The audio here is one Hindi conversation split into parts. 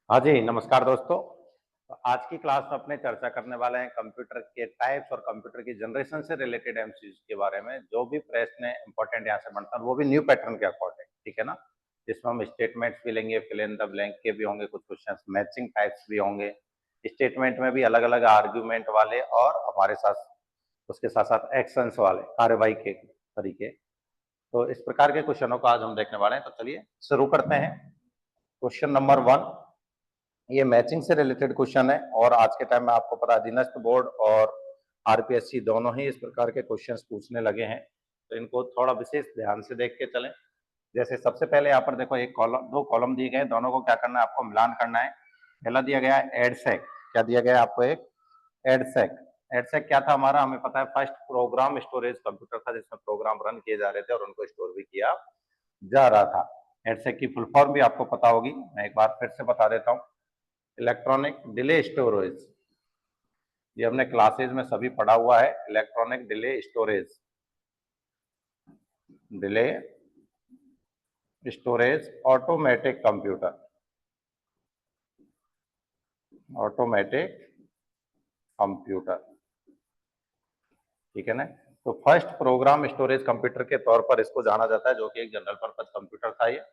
हाँ जी, नमस्कार दोस्तों। तो आज की क्लास में अपने चर्चा करने वाले हैं कंप्यूटर के टाइप्स और कंप्यूटर की जनरेशन से रिलेटेड एमसीक्यूज के बारे में। जो भी प्रश्न इंपॉर्टेंट यहाँ से बनता है वो भी न्यू पैटर्न के अकॉर्डिंग, ठीक है ना। जिसमें हम स्टेटमेंट्स भी लेंगे, फिल इन द ब्लैंक के भी होंगे, कुछ क्वेश्चन मैचिंग टाइप्स भी होंगे। स्टेटमेंट में भी अलग अलग आर्ग्यूमेंट वाले और हमारे साथ उसके साथ साथ एक्शंस वाले कार्यवाही के तरीके। तो इस प्रकार के क्वेश्चनों को आज हम देखने वाले हैं। तो चलिए शुरू करते हैं। क्वेश्चन नंबर 1, ये मैचिंग से रिलेटेड क्वेश्चन है और आज के टाइम में आपको पता है अधीनस्थ बोर्ड और आरपीएससी दोनों ही इस प्रकार के क्वेश्चंस पूछने लगे हैं। तो इनको थोड़ा विशेष ध्यान से देख के चलें। जैसे सबसे पहले यहाँ पर देखो, एक कॉलम, दो कॉलम दिए गए, दोनों को क्या करना है, आपको मिलान करना है। पहला दिया गया है एडसेक। क्या दिया गया है आपको? एक एडसेक। एडसेक क्या था हमारा, हमें पता है फर्स्ट प्रोग्राम स्टोरेज कंप्यूटर था जिसमें प्रोग्राम रन किए जा रहे थे और उनको स्टोर भी किया जा रहा था। एडसेक की फुल फॉर्म भी आपको पता होगी, मैं एक बार फिर से बता देता हूँ। इलेक्ट्रॉनिक डिले स्टोरेज, ये हमने क्लासेज में सभी पढ़ा हुआ है। Electronic delay storage, delay storage automatic computer, automatic computer, ठीक है ना। तो फर्स्ट प्रोग्राम स्टोरेज कंप्यूटर के तौर पर इसको जाना जाता है, जो कि एक जनरल पर्पज कंप्यूटर था ये।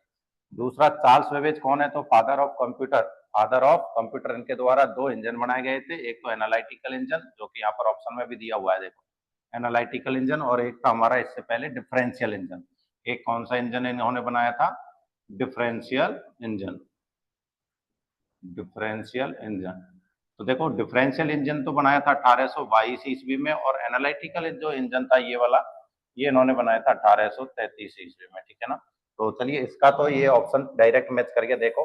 दूसरा, चार्ल्स बेबेज कौन है? तो father of computer, father of computer. इनके द्वारा दो इंजन बनाए गए थे, एक तो एनालिटिकल इंजन जो कि यहाँ पर ऑप्शन में भी दिया हुआ है, देखो एनालिटिकल इंजन, और एक था हमारा इससे पहले डिफरेंशियल इंजन। एक कौन सा इंजन इन्होंने बनाया था? Differential engine, differential engine. तो देखो डिफरेंशियल इंजन तो बनाया था 1822 ईस्वी में, और एनालिटिकल जो इंजन था ये वाला, ये इन्होंने बनाया था 1833 ईस्वी में, ठीक है ना। तो चलिए इसका तो ये ऑप्शन डायरेक्ट मैच करके देखो,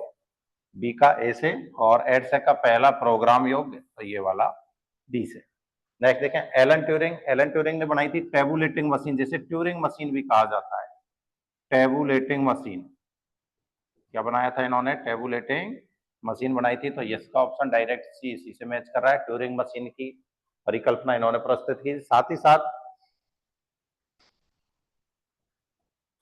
बी का ए से, और एडसेक का पहला प्रोग्राम योग्य तो ये वाला डी से। नेक्स्ट देखें, एलन ट्यूरिंग। एलन ट्यूरिंग ने बनाई थी टेबुलेटिंग मशीन, जिसे ट्यूरिंग मशीन भी कहा जाता है। टेबुलेटिंग मशीन, क्या बनाया था इन्होंने? टेबुलेटिंग मशीन बनाई थी। तो यस का ऑप्शन डायरेक्ट सी, इसी से मैच कर रहा है। ट्यूरिंग मशीन की परिकल्पना इन्होंने प्रस्तुत की। साथ ही साथ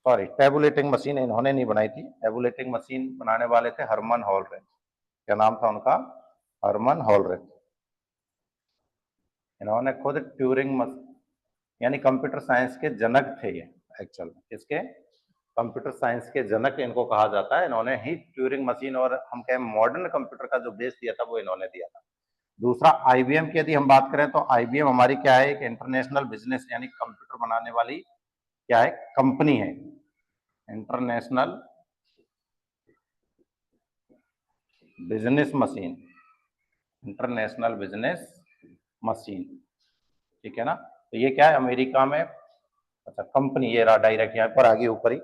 सॉरी, टेबुलेटिंग मशीन इन्होंने नहीं बनाई थी, टेबुलेटिंग मशीन बनाने वाले थे हरमन हॉलरेथ। क्या नाम था उनका? हरमन हॉलरेथ। इन्होंने खुद ट्यूरिंग यानी कंप्यूटर साइंस के जनक थे ये। एक्चुअल में किसके? कंप्यूटर साइंस के जनक इनको कहा जाता है। इन्होंने ही ट्यूरिंग मशीन और हम कहें मॉडर्न कंप्यूटर का जो बेस दिया था वो इन्होंने दिया था। दूसरा, आईबीएम की यदि हम बात करें तो आईबीएम हमारी क्या है? एक इंटरनेशनल बिजनेस यानी कंप्यूटर बनाने वाली क्या है? कंपनी है। International business machine, international business machine, ठीक है ना। तो ये क्या है? अमेरिका में, अच्छा कंपनी, ये रहा डायरेक्ट यहाँ पर आगे ऊपर ही,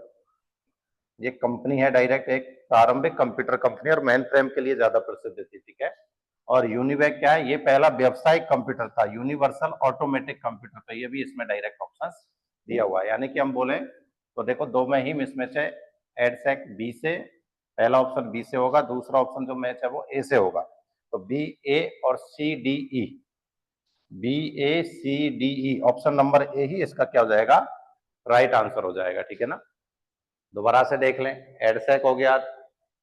ये कंपनी है डायरेक्ट, एक प्रारंभिक कंप्यूटर कंपनी, और मेन फ्रेम के लिए ज्यादा प्रसिद्ध थी, ठीक है। और यूनिवैक क्या है? ये पहला व्यावसायिक कंप्यूटर था, यूनिवर्सल ऑटोमेटिक कंप्यूटर। तो ये भी इसमें डायरेक्ट ऑप्शन दिया हुआ है। यानी कि हम बोले तो देखो दो में ही इसमें से एडसेक बी से, पहला ऑप्शन बी से होगा, दूसरा ऑप्शन जो मैच है वो ए से होगा। तो बी, ए और C, D, E, B, A, C, D, E, option number A ही इसका क्या हो जाएगा? राइट आंसर हो जाएगा, ठीक है ना। दोबारा से देख लें, एडसेक हो गया,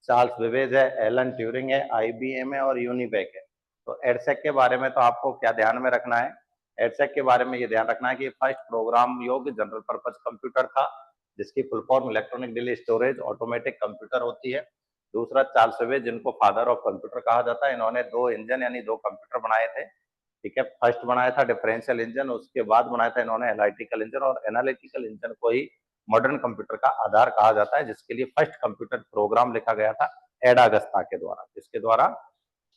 चार्ल्स बेबेज है, एलन ट्यूरिंग है, आईबीएम है और यूनिबेक है। तो एडसेक के बारे में तो आपको क्या ध्यान में रखना है? एडसेक के बारे में ये ध्यान रखना है कि फर्स्ट प्रोग्राम योग्य जनरल पर्पज कंप्यूटर था, जिसकी full form electronic delay storage automatic computer होती है। दूसरा, चार्ल्स बेबेज जिनको फादर ऑफ कंप्यूटर कहा जाता है, इन्होंने दो इंजन यानी दो कंप्यूटर बनाए थे, ठीक है। फर्स्ट बनाया था डिफरेंशियल इंजन, उसके बाद बनाया था इन्होंने एनालिटिकल इंजन, और एनालिटिकल इंजन को ही मॉडर्न कंप्यूटर का आधार कहा जाता है, जिसके लिए फर्स्ट कंप्यूटर प्रोग्राम लिखा गया था एडा अगस्ता के द्वारा। किसके द्वारा?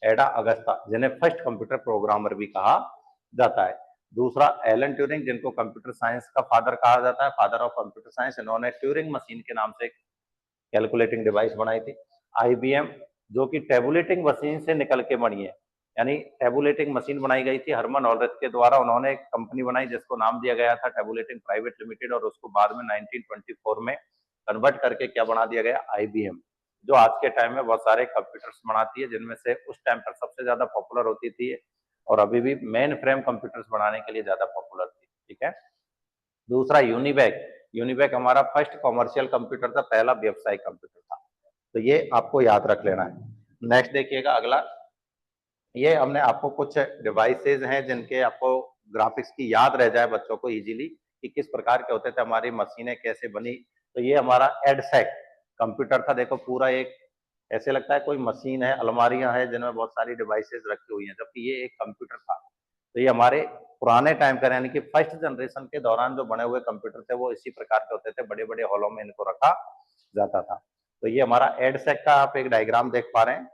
एडा अगस्ता, जिन्हें फर्स्ट कंप्यूटर प्रोग्रामर भी कहा जाता है। दूसरा, एलन ट्यूरिंग, जिनको कंप्यूटर साइंस का फादर कहा जाता है, फादर ऑफ कंप्यूटर साइंस, इन्होंने ट्यूरिंग मशीन के नाम से कैलकुलेटिंग डिवाइस बनाई थी। आईबीएम, जो कि टेबुलेटिंग मशीन से निकल के बनी है, यानी टेबुलेटिंग मशीन बनाई गई थी हरमन ऑलरेथ के द्वारा। उन्होंने एक कंपनी बनाई जिसको नाम दिया गया था टेबुलेटिंग प्राइवेट लिमिटेड, और उसको बाद में 1924 में कन्वर्ट करके क्या बना दिया गया? आईबीएम, जो आज के टाइम में बहुत सारे कंप्यूटर्स बनाती है, जिनमें से उस टाइम पर सबसे ज्यादा पॉपुलर होती थी और अभी भी मेन फ्रेम कंप्यूटर्स बनाने के लिए ज्यादा पॉपुलर थी, ठीक है। दूसरा, यूनिवैक। यूनिवैक हमारा फर्स्ट कॉमर्शियल कंप्यूटर था, पहला व्यवसायिक कंप्यूटर था। तो ये आपको याद रख लेना है। नेक्स्ट देखिएगा अगला, ये हमने आपको कुछ डिवाइसेज हैं जिनके आपको ग्राफिक्स की याद रह जाए बच्चों को इजीली कि किस प्रकार के होते थे, हमारी मशीनें कैसे बनी। तो ये हमारा एडसेक कंप्यूटर था। देखो पूरा एक ऐसे लगता है कोई मशीन है, अलमारियां हैं जिनमें बहुत सारी डिवाइसेज रखी हुई हैं, जबकि ये एक कंप्यूटर था। तो ये हमारे पुराने टाइम का यानी कि फर्स्ट जनरेशन के दौरान जो बने हुए कंप्यूटर थे वो इसी प्रकार के होते थे, बड़े बड़े हॉलों में इनको रखा जाता था। तो ये हमारा एडसेक का आप एक डायग्राम देख पा रहे हैं,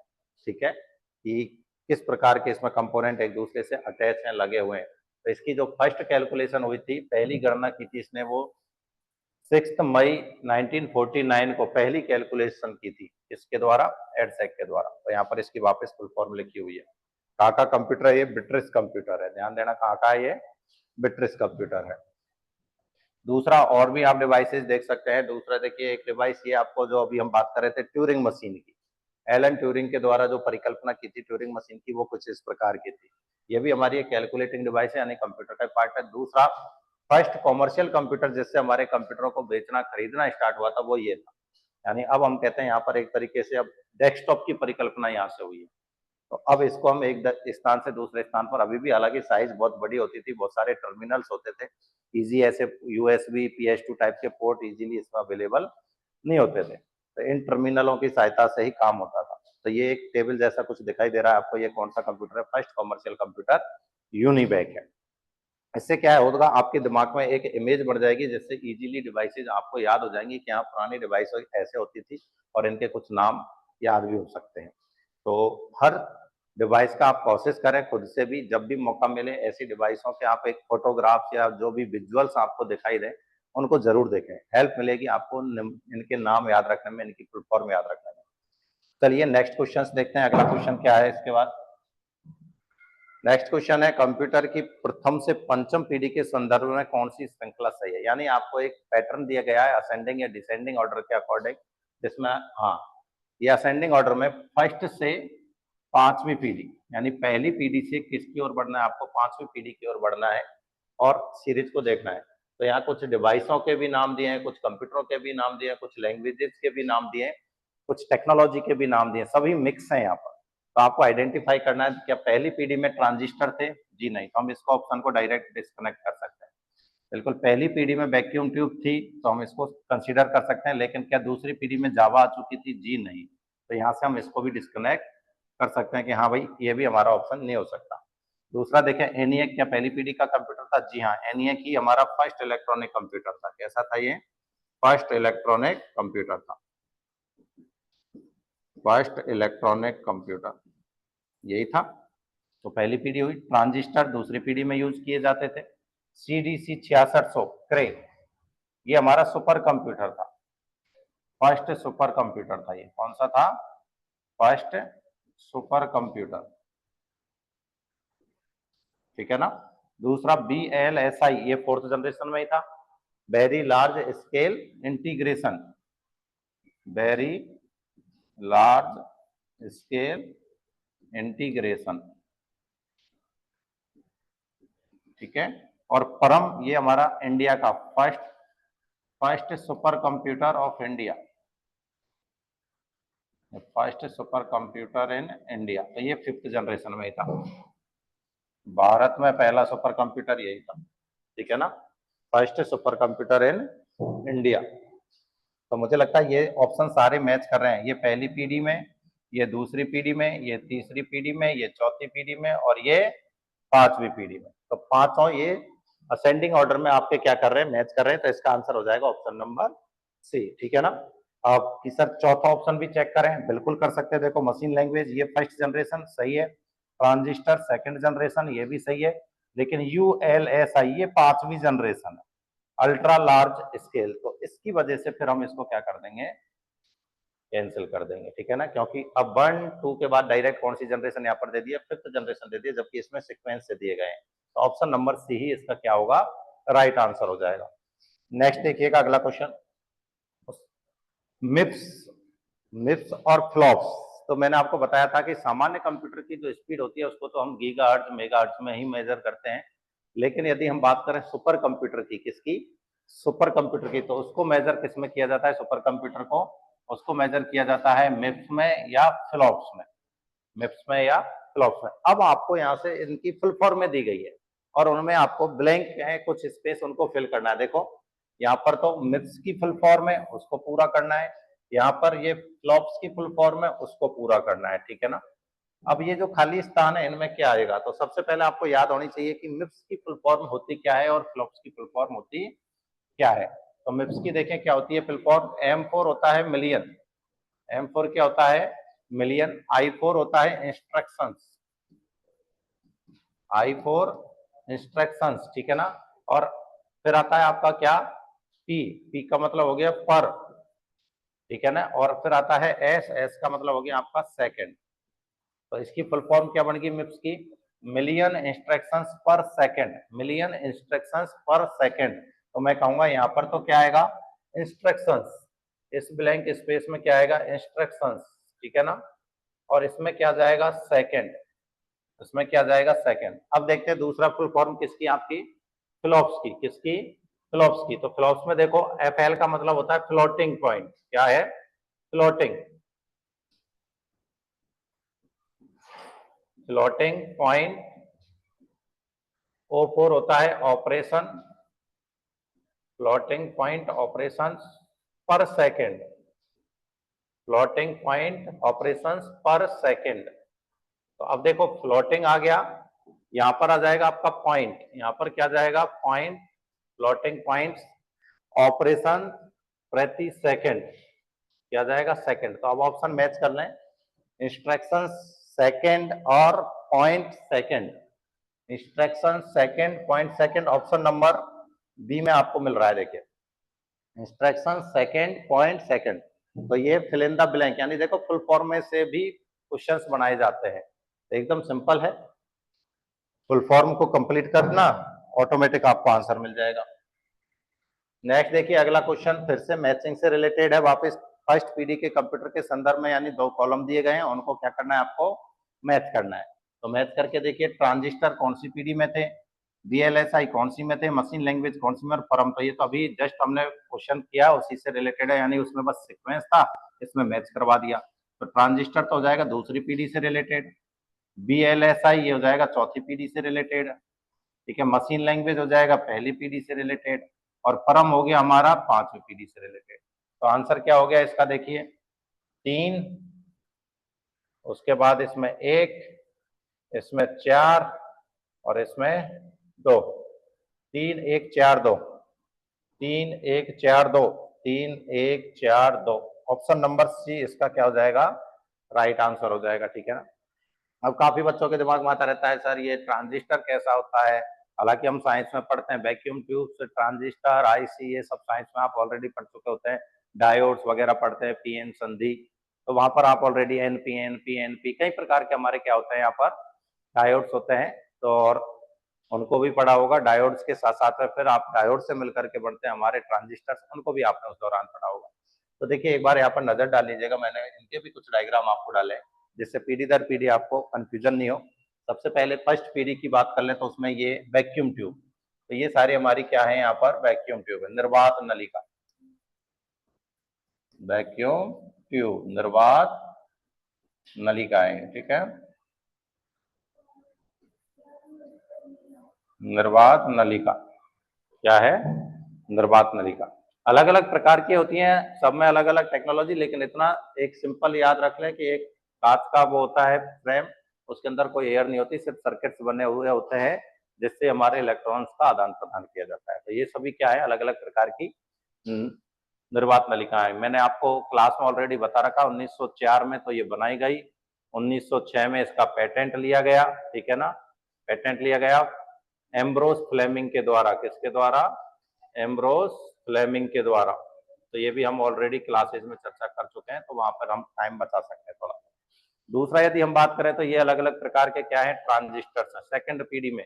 ठीक है, कि किस प्रकार के इसमें कंपोनेंट एक दूसरे से अटैच हैं, लगे हुए हैं। तो इसकी जो फर्स्ट कैलकुलेशन हुई थी, पहली गणना की थी इसने, वो 6 मई 1949 को पहली कैलकुलेशन की थी, इसके द्वारा, एडसेक के द्वारा। तो यहाँ पर इसकी वापस फुल फॉर्म लिखी हुई है। कहाँ का कंप्यूटर है ये? बिट्रिस कंप्यूटर है, ध्यान देना कहाँ का है ये? बिट्रिस कंप्यूटर है। दूसरा और भी आप डिवाइसेस देख सकते हैं। दूसरा देखिए एक डिवाइस ये आपको जो अभी हम बात कर रहे थे ट्यूरिंग मशीन की, एलन ट्यूरिंग के द्वारा जो परिकल्पना की थी ट्यूरिंग मशीन की, वो कुछ इस प्रकार की थी। ये भी हमारी एक कैलकुलेटिंग डिवाइस है, यानी कंप्यूटर का पार्ट है। दूसरा फर्स्ट कॉमर्शियल कंप्यूटर जिससे हमारे कंप्यूटरों को बेचना खरीदना स्टार्ट हुआ था, वो ये था। यानी अब हम कहते हैं यहाँ पर एक तरीके से अब डेस्कटॉप की परिकल्पना यहाँ से हुई है। तो अब इसको हम एक स्थान से दूसरे स्थान पर, अभी भी हालांकि साइज बहुत बड़ी होती थी, बहुत सारे टर्मिनल्स होते थे, इजी ऐसे यूएसबी PS2 टाइप के पोर्ट इजीली इसमें अवेलेबल नहीं होते थे, तो इन टर्मिनलों की सहायता से ही काम होता था। तो ये एक टेबल जैसा कुछ दिखाई दे रहा है आपको, ये कौन सा कंप्यूटर है? फर्स्ट कॉमर्शियल कंप्यूटर यूनिबैक है। इससे क्या होगा, आपके दिमाग में एक इमेज बढ़ जाएगी, जिससे इजीली डिवाइसेज आपको याद हो जाएंगी कि हाँ पुरानी डिवाइस ऐसे होती थी, और इनके कुछ नाम याद भी हो सकते हैं। तो हर डिवाइस का आप प्रोसेस करें खुद से भी, जब भी मौका मिले ऐसी डिवाइसों के आप एक फोटोग्राफ या जो भी विजुअल्स आपको दिखाई दे उनको जरूर देखें, हेल्प मिलेगी आपको इनके नाम याद रखने में, इनकी फुल फॉर्म याद रखने में। चलिए नेक्स्ट क्वेश्चन देखते हैं, अगला क्वेश्चन क्या है इसके बाद। नेक्स्ट क्वेश्चन है, कंप्यूटर की प्रथम से पंचम पीढ़ी के संदर्भ में कौन सी श्रृंखला सही है? यानी आपको एक पैटर्न दिया गया है असेंडिंग या डिसेंडिंग ऑर्डर के अकॉर्डिंग, जिसमें हाँ ये असेंडिंग ऑर्डर में फर्स्ट से पांचवी पीढ़ी, यानी पहली पीढ़ी से किसकी ओर बढ़ना है आपको? पांचवी पीढ़ी की ओर बढ़ना है और सीरीज को देखना है। तो यहाँ कुछ डिवाइसों के भी नाम दिए हैं, कुछ कंप्यूटरों के भी नाम दिए हैं, कुछ लैंग्वेजेस के भी नाम दिए हैं, कुछ टेक्नोलॉजी के भी नाम दिए, सभी मिक्स हैं यहाँ पर। तो आपको आइडेंटिफाई करना है क्या पहली पीढ़ी में ट्रांजिस्टर थे? जी नहीं, तो हम इसको ऑप्शन को डायरेक्ट डिस्कनेक्ट कर सकते हैं। बिल्कुल पहली पीढ़ी में वैक्यूम ट्यूब थी, तो हम इसको कंसीडर कर सकते हैं। लेकिन क्या दूसरी पीढ़ी में जावा आ चुकी थी? जी नहीं, तो यहाँ से हम इसको भी डिस्कनेक्ट कर सकते हैं कि हाँ भाई ये भी हमारा ऑप्शन नहीं हो सकता। दूसरा देखें, एनिएक क्या पहली पीढ़ी का कंप्यूटर था? जी हाँ, एनिएक ही हमारा फर्स्ट इलेक्ट्रॉनिक कंप्यूटर था। कैसा था ये? फर्स्ट इलेक्ट्रॉनिक कंप्यूटर था, फर्स्ट इलेक्ट्रॉनिक कंप्यूटर यही था। तो पहली पीढ़ी हुई। ट्रांजिस्टर दूसरी पीढ़ी में यूज किए जाते थे। CDC 6600 क्रे, ये हमारा सुपर कंप्यूटर था, फर्स्ट सुपर कंप्यूटर था। ये कौन सा था? फर्स्ट सुपर कंप्यूटर, ठीक है ना। दूसरा VLSI, ये फोर्थ जनरेशन में ही था, very large scale integration, very large scale integration, ठीक है। और परम, ये हमारा इंडिया का first super computer of India, first super computer in India. तो ये फिफ्थ जनरेशन में ही था, भारत में पहला सुपर कंप्यूटर यही था, ठीक है ना, first super computer in India. तो मुझे लगता है ये ऑप्शन सारे मैच कर रहे हैं, ये पहली पीढ़ी में, ये दूसरी पीढ़ी में, ये तीसरी पीढ़ी में, ये चौथी पीढ़ी में, और ये पांचवी पीढ़ी में। तो पांचों ये असेंडिंग ऑर्डर में आपके क्या कर रहे हैं? मैच कर रहे हैं। तो इसका आंसर हो जाएगा ऑप्शन नंबर सी, ठीक है ना। आप कि सर चौथा ऑप्शन भी चेक करें, बिल्कुल कर सकते हैं। देखो मशीन लैंग्वेज ये फर्स्ट जनरेशन सही है, ट्रांजिस्टर सेकंड जनरेशन ये भी सही है, लेकिन ULSI ये पांचवी जनरेशन है, अल्ट्रा लार्ज स्केल। तो इसकी वजह से फिर हम इसको क्या कर देंगे? कैंसिल कर देंगे, ठीक है ना, क्योंकि अब 1 2 के बाद डायरेक्ट कौन सी जनरेशन यहाँ पर दे दिया? फिफ्थ जनरेशन दे दिया, जबकि इसमें सीक्वेंस से दिए गए हैं। तो ऑप्शन नंबर सी ही इसका क्या होगा? राइट आंसर हो जाएगा। नेक्स्ट देखिएगा अगला क्वेश्चन, मिप्स मिप्स और फ्लॉप्स। तो मैंने आपको बताया था कि सामान्य कंप्यूटर की जो स्पीड होती है उसको तो हम गीगाहर्ट्ज मेगाहर्ट्ज में ही मेजर करते हैं, लेकिन यदि हम बात करें सुपर कंप्यूटर की, किसकी? सुपर कंप्यूटर की, तो उसको मेजर किस में किया जाता है? सुपर कंप्यूटर को उसको मेजर किया जाता है मिप्स में या फ्लॉप्स में। मिप्स में या फ्लॉप्स में। अब आपको यहाँ से इनकी फुल फॉर्म में दी गई है और उनमें आपको ब्लैंक है कुछ स्पेस उनको फिल करना है। देखो यहाँ पर तो मिप्स की फुल फॉर्म है उसको पूरा करना है, यहाँ पर ये फ्लॉप्स की फुल फॉर्म है उसको पूरा करना है, ठीक है ना। अब ये जो खाली स्थान है इनमें क्या आएगा, तो सबसे पहले आपको याद होनी चाहिए कि मिप्स की फुल फॉर्म होती क्या है और फ्लॉप्स की फुल फॉर्म होती क्या है। तो मिप्स की देखें क्या होती है फुल फॉर्म, M4 होता है मिलियन, M4 क्या होता है मिलियन, I4 होता है इंस्ट्रक्शंस, I4 इंस्ट्रक्शंस, ठीक है ना। और फिर आता है आपका क्या P का मतलब हो गया पर, ठीक है ना। और फिर आता है S का मतलब हो गया आपका सेकंड। तो इसकी फुल फॉर्म क्या बन गई मिप्स की, मिलियन इंस्ट्रक्शंस पर सेकंड, मिलियन इंस्ट्रक्शंस पर सेकंड। तो मैं कहूंगा यहाँ पर तो क्या आएगा इंस्ट्रक्शंस, इस ब्लैंक स्पेस में क्या आएगा इंस्ट्रक्शंस, ठीक है ना। और इसमें क्या जाएगा सेकंड, इसमें क्या जाएगा सेकंड। अब देखते हैं दूसरा फुल फॉर्म किसकी, आपकी फ्लॉप्स की, किसकी फ्लॉप्स की। तो फ्लॉप्स में देखो FL का मतलब होता है फ्लोटिंग पॉइंट, क्या है फ्लोटिंग, फ्लोटिंग पॉइंट। O4 होता है ऑपरेशन, फ्लोटिंग पॉइंट ऑपरेशन पर सेकेंड, फ्लोटिंग पॉइंट ऑपरेशन पर सेकेंड। तो अब देखो फ्लोटिंग आ गया, यहां पर आ जाएगा आपका पॉइंट, यहां पर क्या जाएगा पॉइंट, फ्लोटिंग पॉइंट ऑपरेशन प्रति सेकेंड, क्या जाएगा सेकेंड। तो अब ऑप्शन मैच कर लें, इंस्ट्रक्शन सेकेंड और point second, instruction second point second, option number B में आपको मिल रहा है। देखिए इंस्ट्रक्शन सेकेंड पॉइंट सेकेंड, तो ये फिल इन द ब्लैंक, यानी देखो फुल फॉर्म में से भी क्वेश्चंस बनाए जाते हैं, तो एकदम सिंपल है, फुल फॉर्म को कंप्लीट करना ऑटोमेटिक आपको आंसर मिल जाएगा। नेक्स्ट देखिए अगला क्वेश्चन फिर से मैचिंग से रिलेटेड है, वापस फर्स्ट पीडी के कंप्यूटर के संदर्भ में, यानी दो कॉलम दिए गए हैं उनको क्या करना है आपको मैच करना है। तो मैच करके देखिए ट्रांजिस्टर कौन सी पीडी में थे, VLSI कौन सी में थे, मशीन लैंग्वेज कौन सी में, और फर्म। तो ये तो अभी जस्ट हमने क्वेश्चन किया उसी से रिलेटेड है, यानी उसमें बस सीक्वेंस था, इसमें मैच करवा दिया। तो ट्रांजिस्टर तो हो जाएगा दूसरी पीढ़ी से रिलेटेड, VLSI ये हो जाएगा चौथी पीढ़ी से रिलेटेड, ठीक है। मशीन लैंग्वेज हो जाएगा पहली पीढ़ी से रिलेटेड, और फर्म हो गया हमारा पांचवी पीढ़ी से रिलेटेड। तो आंसर क्या हो गया इसका, देखिए 3, उसके बाद इसमें 1, इसमें 4 और इसमें 2, 3 1 4 2, 3 1 4 2, 3 1 4 2, ऑप्शन नंबर सी इसका क्या हो जाएगा राइट आंसर हो जाएगा, ठीक है ना। अब काफी बच्चों के दिमाग में आता रहता है सर ये ट्रांजिस्टर कैसा होता है, हालांकि हम साइंस में पढ़ते हैं वैक्यूम ट्यूब्स, ट्रांजिस्टर, आईसी, ये सब साइंस में आप ऑलरेडी पढ़ चुके होते हैं, डायोड्स वगैरह पढ़ते हैं, पीएन संधि, तो वहां पर आप ऑलरेडी एनपीएन पीएनपी कई प्रकार के हमारे क्या होते हैं यहाँ पर डायोड्स होते हैं, तो और उनको भी पढ़ा होगा। डायोड्स के साथ साथ में फिर आप डायोड से मिलकर के बढ़ते हैं हमारे ट्रांजिस्टर, उनको भी आपने उस दौरान पढ़ा होगा। तो देखिए एक बार यहाँ पर नजर डाल लीजिएगा, मैंने इनके भी कुछ डायग्राम आपको डाले जिससे पीढ़ी दर पीढ़ी आपको कंफ्यूजन नहीं हो। सबसे पहले फर्स्ट पीढ़ी की बात कर लें तो उसमें ये वैक्यूम ट्यूब, तो ये सारी हमारी क्या है यहाँ पर वैक्यूम ट्यूब है, निर्वात नलिका, वैक्यूम ट्यूब निर्वात नलिकाएं, ठीक है, निर्वात नलिका क्या है निर्वात नलिका। अलग अलग प्रकार की होती हैं, सब में अलग अलग टेक्नोलॉजी, लेकिन इतना एक सिंपल याद रख लें कि एक कांच का वो होता है फ्रेम, उसके अंदर कोई एयर नहीं होती, सिर्फ सर्किट्स बने हुए होते हैं जिससे हमारे इलेक्ट्रॉन्स का आदान प्रदान किया जाता है। तो ये सभी क्या है अलग अलग प्रकार की निर्वात नलिकाएं। मैंने आपको क्लास में ऑलरेडी बता रखा 1904 में तो ये बनाई गई, 1906 में इसका पेटेंट लिया गया, ठीक है ना, पेटेंट लिया गया एम्ब्रोस फ्लेमिंग के द्वारा, किसके द्वारा एम्ब्रोस फ्लेमिंग के द्वारा। तो ये भी हम ऑलरेडी क्लासेज में चर्चा कर चुके हैं, तो वहां पर हम टाइम बचा सकते हैं थोड़ा। दूसरा यदि हम बात करें तो ये अलग अलग प्रकार के क्या है ट्रांजिस्टर्स है। सेकंड पीढ़ी में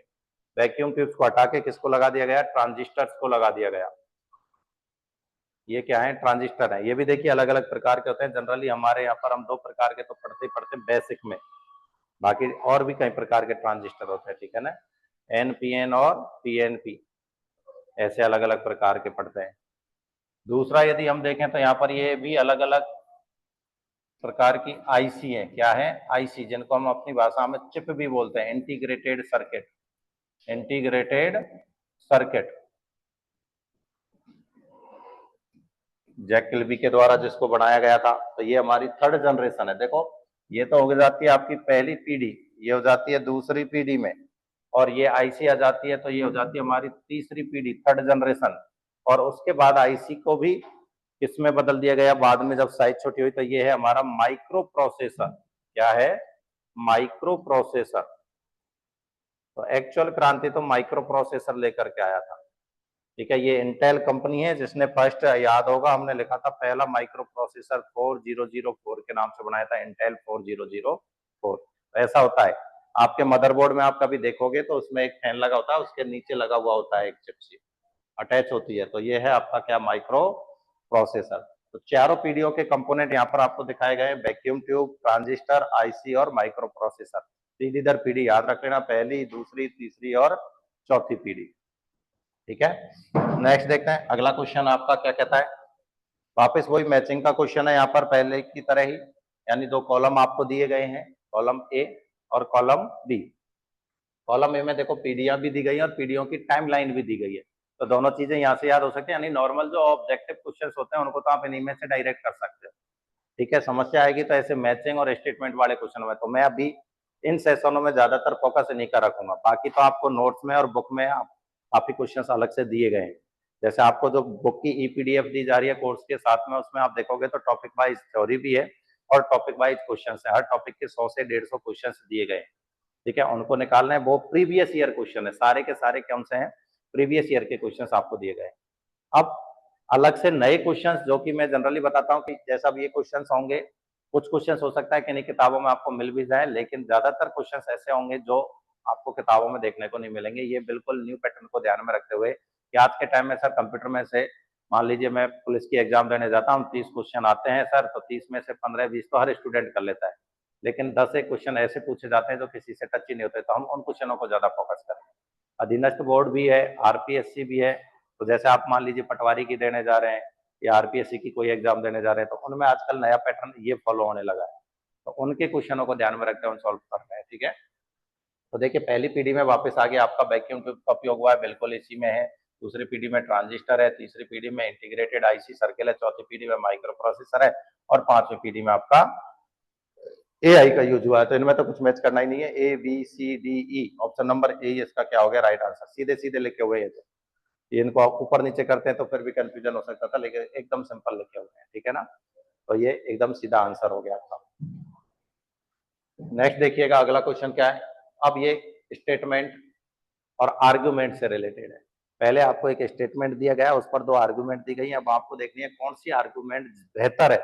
वैक्यूम ट्यूब्स को हटा के किसको लगा दिया गया ट्रांजिस्टर्स को लगा दिया गया। ये क्या है ट्रांजिस्टर है, ये भी देखिए अलग अलग प्रकार के होते हैं। जनरली हमारे यहाँ पर हम दो प्रकार के तो पढ़ते पढ़ते बेसिक में, बाकी और भी कई प्रकार के ट्रांजिस्टर होते हैं, ठीक है ना, एनपीएन और पीएनपी ऐसे अलग अलग प्रकार के पढ़ते हैं। दूसरा यदि हम देखें तो यहाँ पर ये भी अलग अलग प्रकार की आईसी है, क्या है, आईसी, जिनको हम अपनी भाषा में चिप भी बोलते हैं, integrated circuit, integrated circuit, Jack Kilby के द्वारा जिसको बनाया गया था। तो ये हमारी थर्ड जनरेशन है। देखो ये तो हो जाती है आपकी पहली पीढ़ी, ये हो जाती है दूसरी पीढ़ी में, और ये आईसी आ जाती है तो ये हो जाती है हमारी तीसरी पीढ़ी, थर्ड जनरेशन। और उसके बाद आईसी को भी किसमें बदल दिया गया बाद में जब साइज छोटी हुई, तो ये है हमारा माइक्रो प्रोसेसर। क्या है, माइक्रो प्रोसेसर। तो एक्चुअल क्रांति तो माइक्रो प्रोसेसर लेकर के आया था। ठीक है, ये इंटेल कंपनी है जिसने फर्स्ट, याद होगा हमने लिखा था पहला माइक्रो प्रोसेसर 4004 के नाम से बनाया था, इंटेल 4004। ऐसा होता है आपके मदरबोर्ड में, आप कभी देखोगे तो उसमें एक फैन लगा होता है, उसके नीचे लगा हुआ होता है एक चिप सी अटैच होती है, तो ये है आपका क्या, माइक्रो प्रोसेसर। तो चारों पीढ़ियों के कंपोनेंट यहाँ पर आपको दिखाए गए, वैक्यूम ट्यूब, ट्रांजिस्टर, आईसी और माइक्रो प्रोसेसर। पीढ़ी दर पीढ़ी याद रख लेना, पहली, दूसरी, तीसरी और चौथी पीढ़ी। ठीक है, नेक्स्ट देखते हैं अगला क्वेश्चन आपका क्या कहता है। वापस वही मैचिंग का क्वेश्चन है यहाँ पर पहले की तरह ही, यानी दो कॉलम आपको दिए गए हैं, कॉलम ए और कॉलम बी। कॉलम ए में देखो पीढ़ियां भी दी गई है और पीढ़ियों की टाइमलाइन भी दी गई है, तो दोनों चीजें यहाँ से याद हो सकती है। यानी नॉर्मल जो ऑब्जेक्टिव क्वेश्चन होते हैं उनको तो आप इन्हीं में से डायरेक्ट कर सकते हो। ठीक है, समस्या आएगी तो ऐसे मैचिंग और स्टेटमेंट वाले क्वेश्चन में तो मैं अभी इन सेशनों में ज्यादातर फोकस नहीं कर रखूंगा, बाकी तो आपको नोट्स में और बुक में काफी क्वेश्चन अलग से दिए गए हैं। जैसे आपको जो बुक की ईपीडीएफ दी जा रही है कोर्स के साथ में, उसमें आप देखोगे तो टॉपिक वाइज थ्योरी भी है और टॉपिक वाइज क्वेश्चन है, हर टॉपिक के 100 से 150 क्वेश्चन दिए गए। ठीक है, उनको निकालना है, वो प्रीवियस ईयर क्वेश्चन है, सारे के सारे कौन से हैं, प्रीवियस ईयर के क्वेश्चन आपको दिए गए। अब अलग से नए क्वेश्चंस जो कि मैं जनरली बताता हूं कि जैसा भी ये क्वेश्चंस होंगे, कुछ क्वेश्चंस हो सकता है कि नहीं किताबों में आपको मिल भी जाए, लेकिन ज्यादातर क्वेश्चंस ऐसे होंगे जो आपको किताबों में देखने को नहीं मिलेंगे। ये बिल्कुल न्यू पैटर्न को ध्यान में रखते हुए कि आज के टाइम में सर कंप्यूटर में से मान लीजिए मैं पुलिस की एग्जाम देने जाता हूँ, 30 क्वेश्चन आते हैं सर, तो 30 में से 15-20 तो हर स्टूडेंट कर लेता है, लेकिन 10 एक क्वेश्चन ऐसे पूछे जाते हैं जो किसी से टच ही नहीं होते, तो हम उन क्वेश्चनों को ज्यादा फोकस करें। अधीनस्थ बोर्ड भी है, आरपीएससी भी है, तो जैसे आप मान लीजिए पटवारी की देने जा रहे हैं या आरपीएससी की कोई एग्जाम देने जा रहे हैं, तो उनमें आजकल नया पैटर्न ये फॉलो होने लगा है, तो उनके क्वेश्चनों को ध्यान में रखते हुए सॉल्व कर रहे हैं। ठीक है, तो देखिए पहली पीढ़ी में वापस आगे आपका वैक्यूम ट्यूब का उपयोग हुआ है, बिल्कुल इसी में है। दूसरी पीढ़ी में ट्रांजिस्टर है, तीसरी पीढ़ी में इंटीग्रेटेड आईसी सर्किल है, चौथी पीढ़ी में माइक्रो प्रोसेसर है, और पांचवी पीढ़ी में आपका एआई का यूज हुआ है। तो इनमें तो कुछ मैच करना ही नहीं है, A B C D E, option number A इसका क्या हो गया, राइट आंसर, सीधे सीधे लिखे हुए हैं। ये इनको आप ऊपर नीचे करते हैं तो फिर भी कंफ्यूजन हो सकता था, लेकिन एकदम सिंपल लिखे हुए हैं। ठीक है ना, तो ये एकदम सीधा आंसर हो गया आपका। नेक्स्ट देखिएगा अगला क्वेश्चन क्या है। अब ये स्टेटमेंट और आर्गुमेंट से रिलेटेड है। पहले आपको एक स्टेटमेंट दिया गया, उस पर दो आर्गुमेंट दी गई, अब आपको देखनी है कौन सी आर्गुमेंट बेहतर है,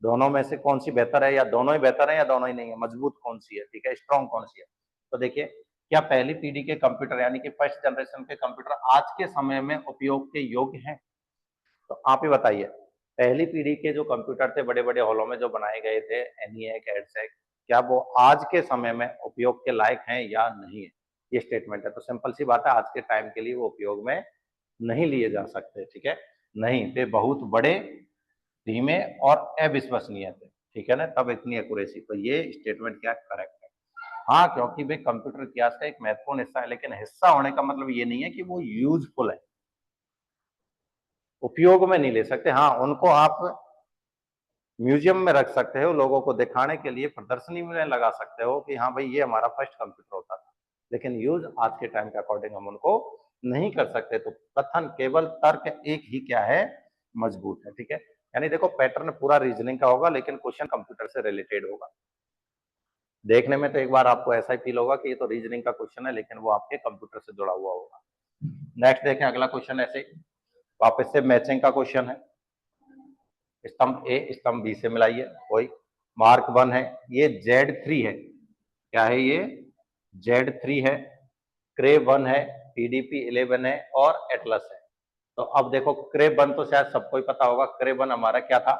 दोनों में से कौन सी बेहतर है, या दोनों ही बेहतर है या दोनों ही नहीं है, मजबूत कौन सी है, ठीक है, स्ट्रॉन्ग कौन सी है। तो देखिए, क्या पहली पीढ़ी के कंप्यूटर यानी कि फर्स्ट जनरेशन के कंप्यूटर आज के समय में उपयोग के योग्य हैं? तो आप ही बताइए, पहली पीढ़ी के जो कंप्यूटर थे बड़े बड़े हॉलों में जो बनाए गए थे, एनईएक, एडसेक, क्या वो आज के समय में उपयोग के लायक हैं या नहीं है? ये स्टेटमेंट है। तो सिंपल सी बात है, आज के टाइम के लिए वो उपयोग में नहीं लिए जा सकते। ठीक है, नहीं, वे बहुत बड़े, धीमे और अविश्वसनीय थे। ठीक है ना, तब इतनी एक्यूरेसी, तो ये स्टेटमेंट क्या करेक्ट है। हाँ, क्योंकि वे कंप्यूटर इतिहास का एक महत्वपूर्ण हिस्सा है, लेकिन हिस्सा होने का मतलब ये नहीं है कि वो यूजफुल है, उपयोग में नहीं ले सकते। हाँ, उनको आप म्यूजियम में रख सकते हो, लोगों को दिखाने के लिए प्रदर्शनी में लगा सकते हो कि हाँ भाई ये हमारा फर्स्ट कंप्यूटर होता था, लेकिन यूज आज के टाइम के अकॉर्डिंग हम उनको नहीं कर सकते। तो कथन केवल तर्क एक ही क्या है, मजबूत है। ठीक है, यानी देखो पैटर्न पूरा रीजनिंग का होगा, लेकिन क्वेश्चन कंप्यूटर से रिलेटेड होगा। देखने में तो एक बार आपको ऐसा ही फील होगा कि ये तो रीजनिंग का क्वेश्चन है, लेकिन वो आपके कंप्यूटर से जुड़ा हुआ होगा। नेक्स्ट देखें अगला क्वेश्चन, ऐसे वापस से मैचिंग का क्वेश्चन है। स्तंभ ए स्तंभ बी से मिलाइए, कोई मार्क 1 है, ये Z3 है, क्या है ये, Z3 है, क्रेव 1 है, PDP 11 है और एटलस है। तो अब देखो क्रेव 1 तो शायद सबको ही पता होगा, क्रेव 1 हमारा क्या था,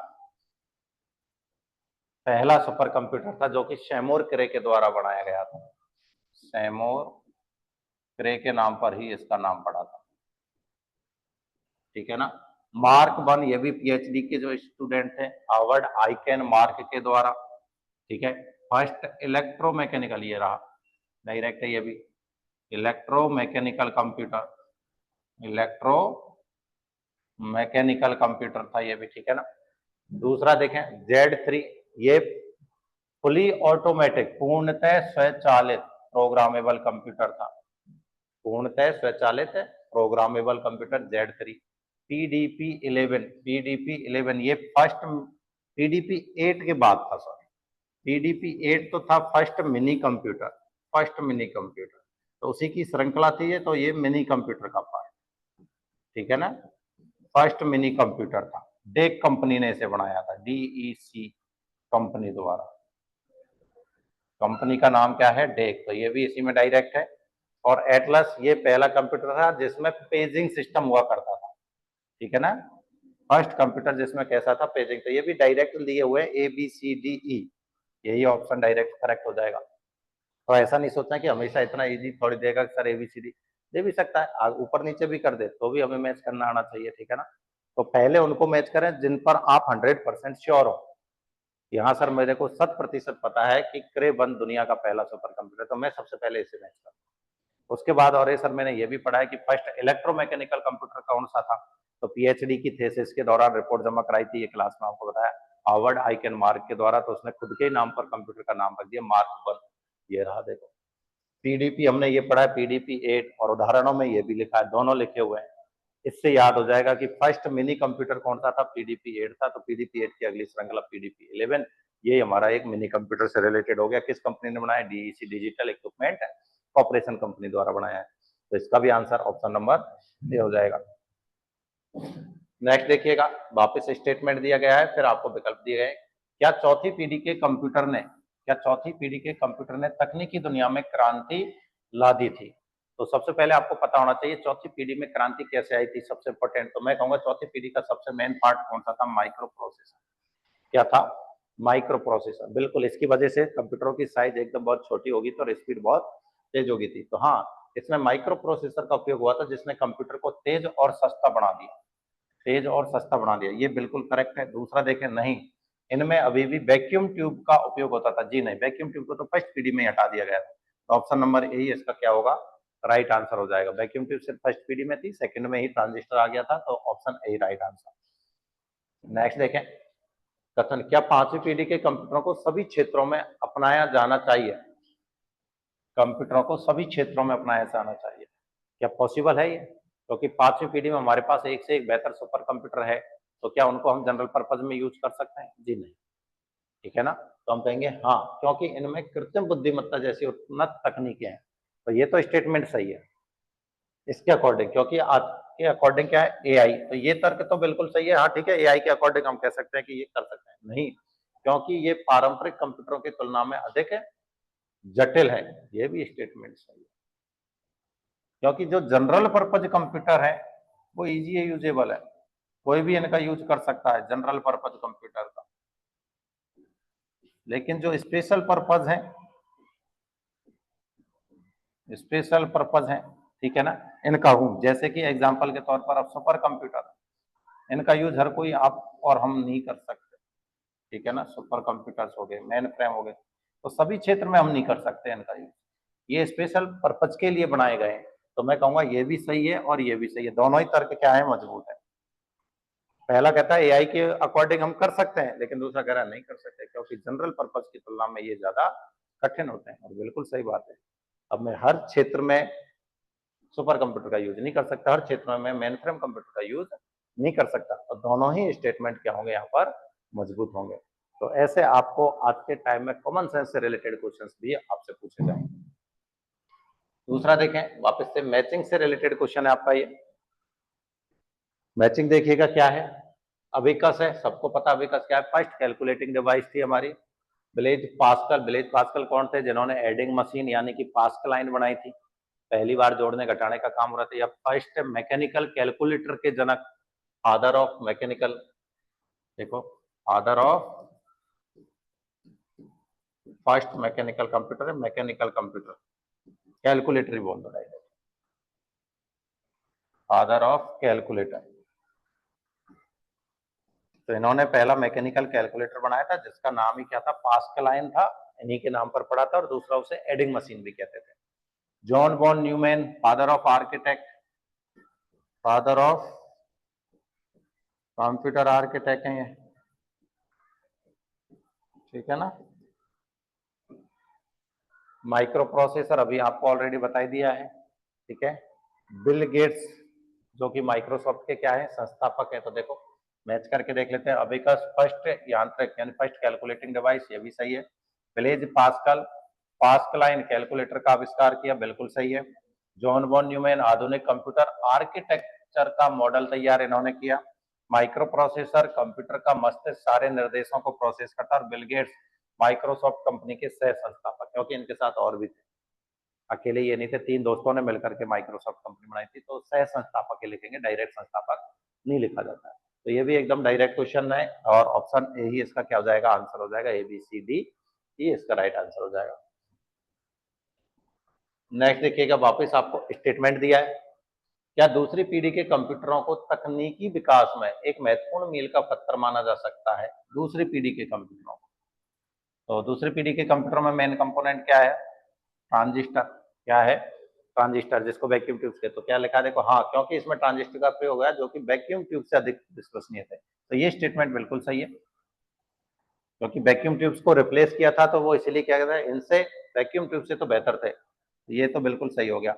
पहला सुपर कंप्यूटर था जो कि शैमोर क्रे के द्वारा बनाया गया था। शैमोर क्रे के नाम पर ही इसका नाम पड़ा था। ठीक है ना, मार्क वन, ये भी पीएचडी के जो स्टूडेंट थे हार्वर्ड आइकेन मार्क के द्वारा, ठीक है। फर्स्ट इलेक्ट्रोमैकेनिकल, ये रहा डायरेक्ट है ये भी, electromechanical computer, electro mechanical computer था ये भी, ठीक है ना। दूसरा देखें Z3, ये फुली ऑटोमेटिक, पूर्णतः स्वचालित प्रोग्रामेबल कंप्यूटर था, पूर्णतः स्वचालित प्रोग्रामेबल कंप्यूटर Z3। PDP-11 ये फर्स्ट, PDP-8 के बाद था, सॉरी PDP-8 तो था first mini computer, first mini computer, तो उसी की श्रृंखला थी ये, तो ये मिनी कंप्यूटर का पार्ट, ठीक है ना। फर्स्ट मिनी कंप्यूटर था, डेक कंपनी ने इसे बनाया था, DEC कंपनी द्वारा, कंपनी का नाम क्या है, डेक, तो ये भी इसी में डायरेक्ट है। और एटलस ये पहला कंप्यूटर था जिसमें पेजिंग सिस्टम हुआ करता था, ठीक है ना, फर्स्ट कंप्यूटर जिसमें कैसा था, पेजिंग, तो ये भी डायरेक्ट लिए हुए ABCDE, यही ऑप्शन डायरेक्ट करेक्ट हो जाएगा। तो ऐसा नहीं सोचना कि हमेशा इतना इजी थोड़ी देगा सर ABCD, दे भी सकता है, ऊपर नीचे भी कर दे तो भी हमें मैच करना आना चाहिए, ठीक है ना। तो पहले उनको मैच करें जिन पर आप 100% श्योर हो। यहाँ सर मेरे को 100% पता है कि क्रे-1 दुनिया का पहला सुपर कंप्यूटर, तो मैं सबसे पहले इसे मैच करूँ। उसके बाद और ये सर मैंने ये भी पढ़ा है कि फर्स्ट इलेक्ट्रोमैकेनिकल कंप्यूटर कौन सा था, तो पीएचडी की थीसिस के दौरान रिपोर्ट जमा कराई थी, ये क्लास में आपको बताया, हार्वर्ड आइकेन मार्क के द्वारा, तो उसने खुद के नाम पर कंप्यूटर का नाम रख दिया मार्क 1, ये रहा देखो। पीडीपी हमने ये पढ़ा है PDP-8, और उदाहरणों में ये भी लिखा है, दोनों लिखे हुए हैं, इससे याद हो जाएगा कि फर्स्ट मिनी कंप्यूटर कौन सा था, PDP-8 था, तो PDP-8 की अगली श्रृंखला PDP-11, ये हमारा एक मिनी कंप्यूटर से रिलेटेड हो गया। किस कंपनी ने बनाया, DEC digital equipment corporation company द्वारा बनाया है, तो इसका भी आंसर ऑप्शन नंबर ए हो जाएगा। नेक्स्ट देखिएगा, वापस स्टेटमेंट दिया गया है, फिर आपको विकल्प दिए गए, क्या चौथी पीढ़ी के कंप्यूटर ने, क्या चौथी पीढ़ी के कंप्यूटर ने तकनीकी दुनिया में क्रांति ला दी थी। तो सबसे पहले आपको पता होना चाहिए चौथी पीढ़ी में क्रांति कैसे आई थी, सबसे इंपॉर्टेंट, तो मैं कहूंगा चौथी पीढ़ी का सबसे मेन पार्ट कौन सा था, माइक्रो प्रोसेसर। क्या था, माइक्रो प्रोसेसर, बिल्कुल, इसकी वजह से कंप्यूटरों की साइज एकदम बहुत छोटी होगी तो स्पीड बहुत तेज होगी थी, तो हाँ, इसमें माइक्रो प्रोसेसर का उपयोग हुआ था जिसने कंप्यूटर को तेज और सस्ता बना दिया, तेज और सस्ता बना दिया, ये बिल्कुल करेक्ट है। दूसरा देखें, नहीं, इनमें अभी भी वैक्यूम ट्यूब का उपयोग होता था, जी नहीं, वैक्यूम ट्यूब को तो फर्स्ट पीढ़ी में हटा दिया गया था, तो ऑप्शन नंबर ए इसका क्या होगा, राइट आंसर हो जाएगा। वैक्यूम ट्यूब सिर्फ फर्स्ट पीढ़ी में थी, सेकंड में ही ट्रांजिस्टर आ गया था, तो option A right answer. Next देखें, कथन, क्या पांचवी पीढ़ी के कंप्यूटरों को सभी क्षेत्रों में अपनाया जाना चाहिए, कंप्यूटरों को सभी क्षेत्रों में अपनाया जाना चाहिए, क्या पॉसिबल है ये, क्योंकि पांचवी पीढ़ी में हमारे पास एक से एक बेहतर सुपर कंप्यूटर है, तो क्या उनको हम जनरल पर्पज में यूज कर सकते हैं, जी नहीं, ठीक है ना, तो हम कहेंगे हाँ, क्योंकि इनमें कृत्रिम बुद्धिमत्ता जैसी उन्नत तकनीकें हैं, तो ये तो स्टेटमेंट सही है इसके अकॉर्डिंग, क्योंकि आज के अकॉर्डिंग क्या है, AI, तो ये तर्क तो बिल्कुल सही है, हाँ ठीक है, AI के अकॉर्डिंग हम कह सकते हैं कि ये कर सकते हैं, नहीं, क्योंकि ये पारंपरिक कंप्यूटरों की तुलना में अधिक जटिल है, ये भी स्टेटमेंट सही है, क्योंकि जो जनरल पर्पज कंप्यूटर है वो इजी है, यूजेबल है, कोई भी इनका यूज कर सकता है जनरल पर्पज कंप्यूटर का, लेकिन जो स्पेशल पर्पज है, स्पेशल पर्पज है, ठीक है ना, इनका हूं, जैसे कि एग्जांपल के तौर पर अब सुपर कंप्यूटर, इनका यूज हर कोई आप और हम नहीं कर सकते, ठीक है ना, सुपर कंप्यूटर्स हो गए, मेन फ्रेम हो गए, तो सभी क्षेत्र में हम नहीं कर सकते इनका यूज, ये स्पेशल पर्पज के लिए बनाए गए हैं, तो मैं कहूंगा ये भी सही है और ये भी सही है, दोनों ही तर्क क्या है, मजबूत है। पहला कहता है AI के अकॉर्डिंग हम कर सकते हैं, लेकिन दूसरा कह रहा है नहीं कर सकते, क्योंकि जनरल पर्पज की तुलना में ये ज्यादा कठिन होते हैं, और बिल्कुल सही बात है। अब मैं हर क्षेत्र में सुपर कंप्यूटर का यूज नहीं कर सकता, हर क्षेत्र में मेन फ्रेम कंप्यूटर का यूज नहीं कर सकता, और दोनों ही स्टेटमेंट क्या होंगे यहाँ पर, मजबूत होंगे। तो ऐसे आपको आज के टाइम में कॉमन सेंस से रिलेटेड क्वेश्चन भी आपसे पूछे जाएंगे। दूसरा देखें, वापस से मैचिंग से रिलेटेड क्वेश्चन है आपका ये, मैचिंग देखिएगा क्या है, अबिकस है, सबको पता अबिकस क्या है, फर्स्ट कैलकुलेटिंग डिवाइस थी हमारी। ब्लेज पास्कल, ब्लेज पास्कल कौन थे, जिन्होंने एडिंग मशीन यानी कि पास्कलाइन बनाई थी, पहली बार जोड़ने घटाने का काम हो रहा था, या फर्स्ट मैकेनिकल कैलकुलेटर के जनक, फादर ऑफ मैकेनिकल, देखो, father of first mechanical computer है, मैकेनिकल कंप्यूटर, कैलकुलेटर ही बोल दो, फादर ऑफ कैलकुलेटर, तो इन्होंने पहला मैकेनिकल कैलकुलेटर बनाया था जिसका नाम ही क्या था, पास्कलाइन था, इन्हीं के नाम पर पड़ा था, और दूसरा उसे एडिंग मशीन भी कहते थे। John von Neumann, father of architect, father of computer architect हैं ये, ठीक है ना। माइक्रो प्रोसेसर अभी आपको ऑलरेडी बता दिया है, ठीक है। बिल गेट्स जो कि माइक्रोसॉफ्ट के क्या है, संस्थापक है। तो देखो मैच करके देख लेते हैं। अभी का फर्स्ट यांत्रिक यानी फर्स्ट कैलकुलेटिंग डिवाइस, ये भी सही है। ब्लेज पास्कल, पास्कलाइन कैलकुलेटर का आविष्कार किया, बिल्कुल सही है। जॉन वॉन न्यूमैन आधुनिक कंप्यूटर आर्किटेक्चर का मॉडल तैयार इन्होंने किया। माइक्रो प्रोसेसर कंप्यूटर का मस्तिष्क सारे निर्देशों को प्रोसेस करता। और बिल गेट्स माइक्रोसॉफ्ट कंपनी के सह संस्थापक, क्योंकि इनके साथ और भी थे, अकेले ये नहीं थे, 3 दोस्तों ने मिलकर के माइक्रोसॉफ्ट कंपनी बनाई थी। तो सह संस्थापक के लिखेंगे, डायरेक्ट संस्थापक नहीं लिखा जाता है। तो ये भी एकदम डायरेक्ट क्वेश्चन है, और ऑप्शन ए ही इसका क्या हो जाएगा, आंसर हो जाएगा। ए बी सी डी ये इसका राइट आंसर हो जाएगा। नेक्स्ट देखिएगा, वापस आपको स्टेटमेंट दिया है। क्या दूसरी पीढ़ी के कंप्यूटरों को तकनीकी विकास में एक महत्वपूर्ण मील का पत्थर माना जा सकता है? दूसरी पीढ़ी के कंप्यूटरों को, तो दूसरी पीढ़ी के कंप्यूटर में मेन कंपोनेंट क्या है, ट्रांजिस्टर। क्या है, ट्रांजिस्टर, जिसको वैक्यूम ट्यूब से, तो क्या लिखा है देखो, हाँ, क्योंकि इसमें ट्रांजिस्टर का प्रयोग है जो कि वैक्यूम ट्यूब से अधिक विश्वसनीय थे। तो ये स्टेटमेंट बिल्कुल सही है, क्योंकि वैक्यूम ट्यूब्स को रिप्लेस किया था, तो वो इसलिए क्या कहता है, इनसे वैक्यूम ट्यूब से तो बेहतर थे। ये तो बिल्कुल सही हो गया।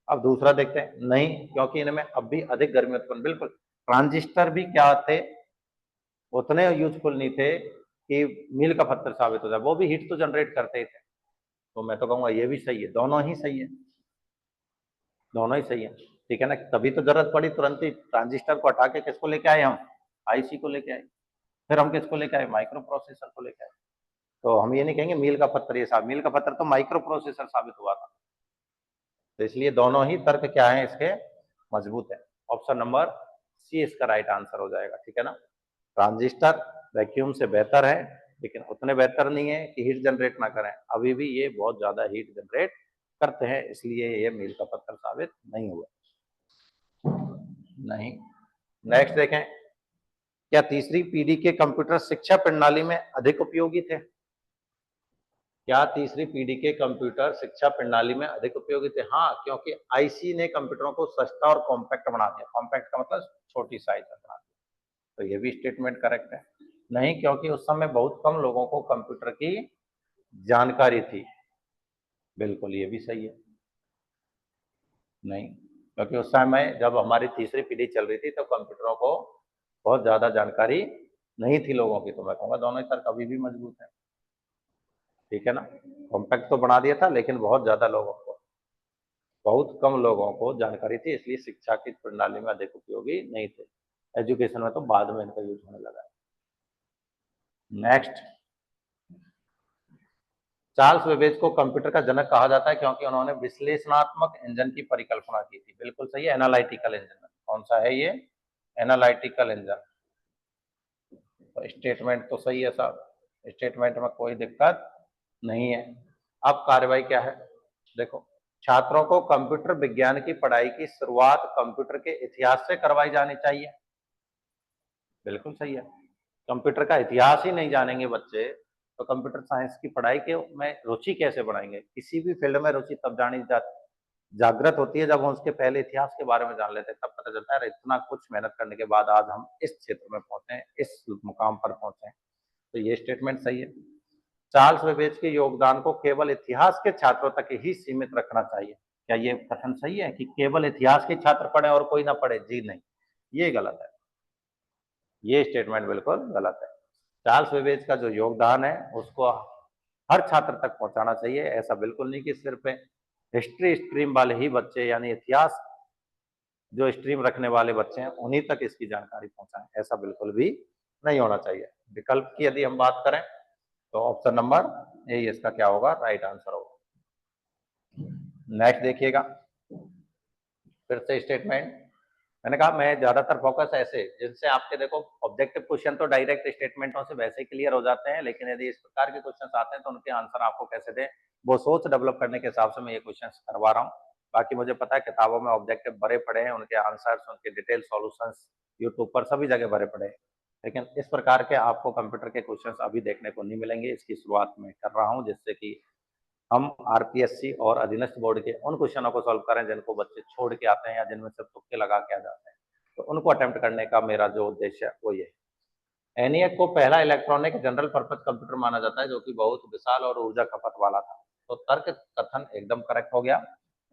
अब दूसरा देखते हैं, नहीं, क्योंकि इनमें अब भी अधिक गर्मी उत्पन्न, बिल्कुल। ट्रांजिस्टर भी क्या थे, उतने यूजफुल नहीं थे कि मील का पत्थर साबित हो जाए, वो भी हीट तो जनरेट करते ही थे। तो मैं तो कहूंगा ये भी सही है, दोनों ही सही है, दोनों ही सही है, ठीक है ना। तभी तो जरूरत पड़ी तुरंत ही ट्रांजिस्टर को हटा के किसको लेके आए हम, आईसी को लेके आए। फिर हम किसको लेके आए, माइक्रो प्रोसेसर को लेके आए। तो हम ये नहीं कहेंगे मील का पत्थर, ये साहब मील का पत्थर तो माइक्रो प्रोसेसर साबित हुआ था। तो इसलिए दोनों ही तर्क क्या है इसके, मजबूत है। ऑप्शन नंबर सी इसका राइट आंसर हो जाएगा, ठीक है ना। ट्रांजिस्टर वैक्यूम से बेहतर है, लेकिन उतने बेहतर नहीं है कि हीट जनरेट ना करें, अभी भी ये बहुत ज्यादा हीट जनरेट करते हैं, इसलिए ये मील का पत्थर साबित नहीं हुआ। नहीं। नेक्स्ट देखें, क्या तीसरी पीढ़ी के कंप्यूटर शिक्षा प्रणाली में अधिक उपयोगी थे? क्या तीसरी पीढ़ी के कंप्यूटर शिक्षा प्रणाली में अधिक उपयोगी थे? हाँ, क्योंकि आईसी ने कंप्यूटरों को सस्ता और कॉम्पैक्ट बना दिया। कॉम्पैक्ट का मतलब छोटी साइज में बना दिया। तो ये भी स्टेटमेंट करेक्ट है। नहीं, क्योंकि उस समय बहुत कम लोगों को कंप्यूटर की जानकारी थी, बिल्कुल ये भी सही है। नहीं, क्योंकि उस समय जब हमारी तीसरी पीढ़ी चल रही थी तो कंप्यूटरों को बहुत ज्यादा जानकारी नहीं थी लोगों की। तो मैं कहूँगा दोनों ही तर्क अभी भी मजबूत है, ठीक है ना। कॉम्पैक्ट तो बना दिया था, लेकिन बहुत ज्यादा लोगों को, बहुत कम लोगों को जानकारी थी, इसलिए शिक्षा की प्रणाली में अधिक उपयोगी नहीं थे। एजुकेशन में तो बाद में इनका यूज होने लगा है। नेक्स्ट, चार्ल्स बेबेज को कंप्यूटर का जनक कहा जाता है क्योंकि उन्होंने विश्लेषणात्मक इंजन की परिकल्पना की थी। बिल्कुल सही है, एनालिटिकल इंजन। कौन सा है ये, एनालिटिकल इंजन। तो स्टेटमेंट तो सही है साहब, स्टेटमेंट में कोई दिक्कत नहीं है। अब कार्रवाई क्या है, देखो, छात्रों को कंप्यूटर विज्ञान की पढ़ाई की शुरुआत कंप्यूटर के इतिहास से करवाई जानी चाहिए, बिल्कुल सही है। कंप्यूटर का इतिहास ही नहीं जानेंगे बच्चे तो कंप्यूटर साइंस की पढ़ाई के में रुचि कैसे बढ़ाएंगे? किसी भी फील्ड में रुचि तब जागृत होती है जब हम उसके पहले इतिहास के बारे में जान लेते हैं, तब पता चलता है इतना कुछ मेहनत करने के बाद आज हम इस क्षेत्र में पहुंचे, इस मुकाम पर पहुंचे। तो ये स्टेटमेंट सही है। चार्ल्स बेबेज के योगदान को केवल इतिहास के छात्रों तक ही सीमित रखना चाहिए। क्या ये कथन सही है कि केवल इतिहास के छात्र पढ़े और कोई ना पढ़े? जी नहीं, ये गलत है, ये स्टेटमेंट बिल्कुल गलत है। चार्ल्स बेबेज का जो योगदान है उसको हर छात्र तक पहुंचाना चाहिए। ऐसा बिल्कुल नहीं कि सिर्फ हिस्ट्री स्ट्रीम वाले ही बच्चे, यानी इतिहास जो स्ट्रीम रखने वाले बच्चे हैं उन्हीं तक इसकी जानकारी पहुंचाएं, ऐसा बिल्कुल भी नहीं होना चाहिए। विकल्प की यदि हम बात करें तो ऑप्शन नंबर ए इसका क्या होगा, राइट आंसर होगा। नेक्स्ट देखिएगा, फिर से स्टेटमेंट। मैंने कहा मैं ज्यादातर फोकस ऐसे जिनसे आपके देखो ऑब्जेक्टिव क्वेश्चन तो डायरेक्ट स्टेटमेंटों से वैसे ही क्लियर हो जाते हैं, लेकिन यदि इस प्रकार के क्वेश्चन आते हैं तो उनके आंसर आपको कैसे दें, वो सोच डेवलप करने के हिसाब से मैं ये क्वेश्चन करवा रहा हूँ। बाकी मुझे पता है किताबों में ऑब्जेक्टिव भरे पड़े हैं, उनके आंसर्स, उनके डिटेल सॉल्यूशंस यूट्यूब पर सभी जगह भरे पड़े हैं। लेकिन इस प्रकार के आपको कंप्यूटर के क्वेश्चंस अभी देखने को नहीं मिलेंगे, इसकी शुरुआत मैं कर रहा हूं, जिससे कि हम आरपीएससी और अधीनस्थ बोर्ड के उन क्वेश्चनों को सॉल्व करें जिनको बच्चे छोड़ के आते हैं या जिनमें से तुक्के लगा के आ जाते हैं, तो उनको अटेम्प्ट करने का मेरा जो उद्देश्य है वो ये है। एनईएक को पहला इलेक्ट्रॉनिक जनरल पर्पज कंप्यूटर माना जाता है, जो कि बहुत विशाल और ऊर्जा खपत वाला था। तो तर्क कथन एकदम करेक्ट हो गया।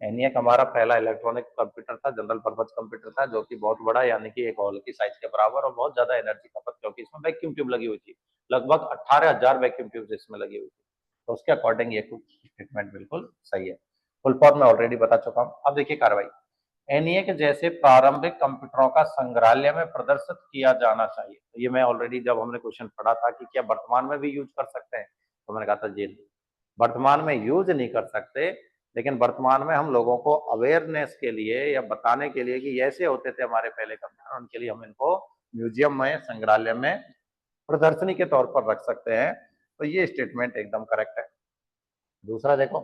एनईएक हमारा पहला इलेक्ट्रॉनिक कंप्यूटर था, जनरल पर्पज कंप्यूटर था, जो कि बहुत बड़ा, यानी कि एक हॉल की साइज के बराबर, और बहुत ज्यादा एनर्जी खपत, क्योंकि इसमें वैक्यूम ट्यूब लगी हुई थी। लगभग 18,000 वैक्यूम ट्यूब इसमें लगी हुई थी। तो उसके अकॉर्डिंग ये स्टेटमेंट बिल्कुल सही है। फुल फॉर्म में ऑलरेडी बता चुका हूं। अब देखिए कार्रवाई। एनईएक जैसे प्रारंभिक कंप्यूटरों का संग्रहालय में प्रदर्शित किया जाना चाहिए। तो ये मैं ऑलरेडी, जब हमने क्वेश्चन पढ़ा था कि क्या वर्तमान में भी यूज कर सकते हैं, तो मैंने कहा था जी वर्तमान में यूज नहीं कर सकते, लेकिन वर्तमान में हम लोगों को अवेयरनेस के लिए या बताने के लिए कि ऐसे होते थे हमारे पहले कंप्यूटर, उनके लिए हम इनको म्यूजियम में, संग्रहालय में प्रदर्शनी के तौर पर रख सकते हैं। तो ये स्टेटमेंट एकदम करेक्ट है। दूसरा देखो,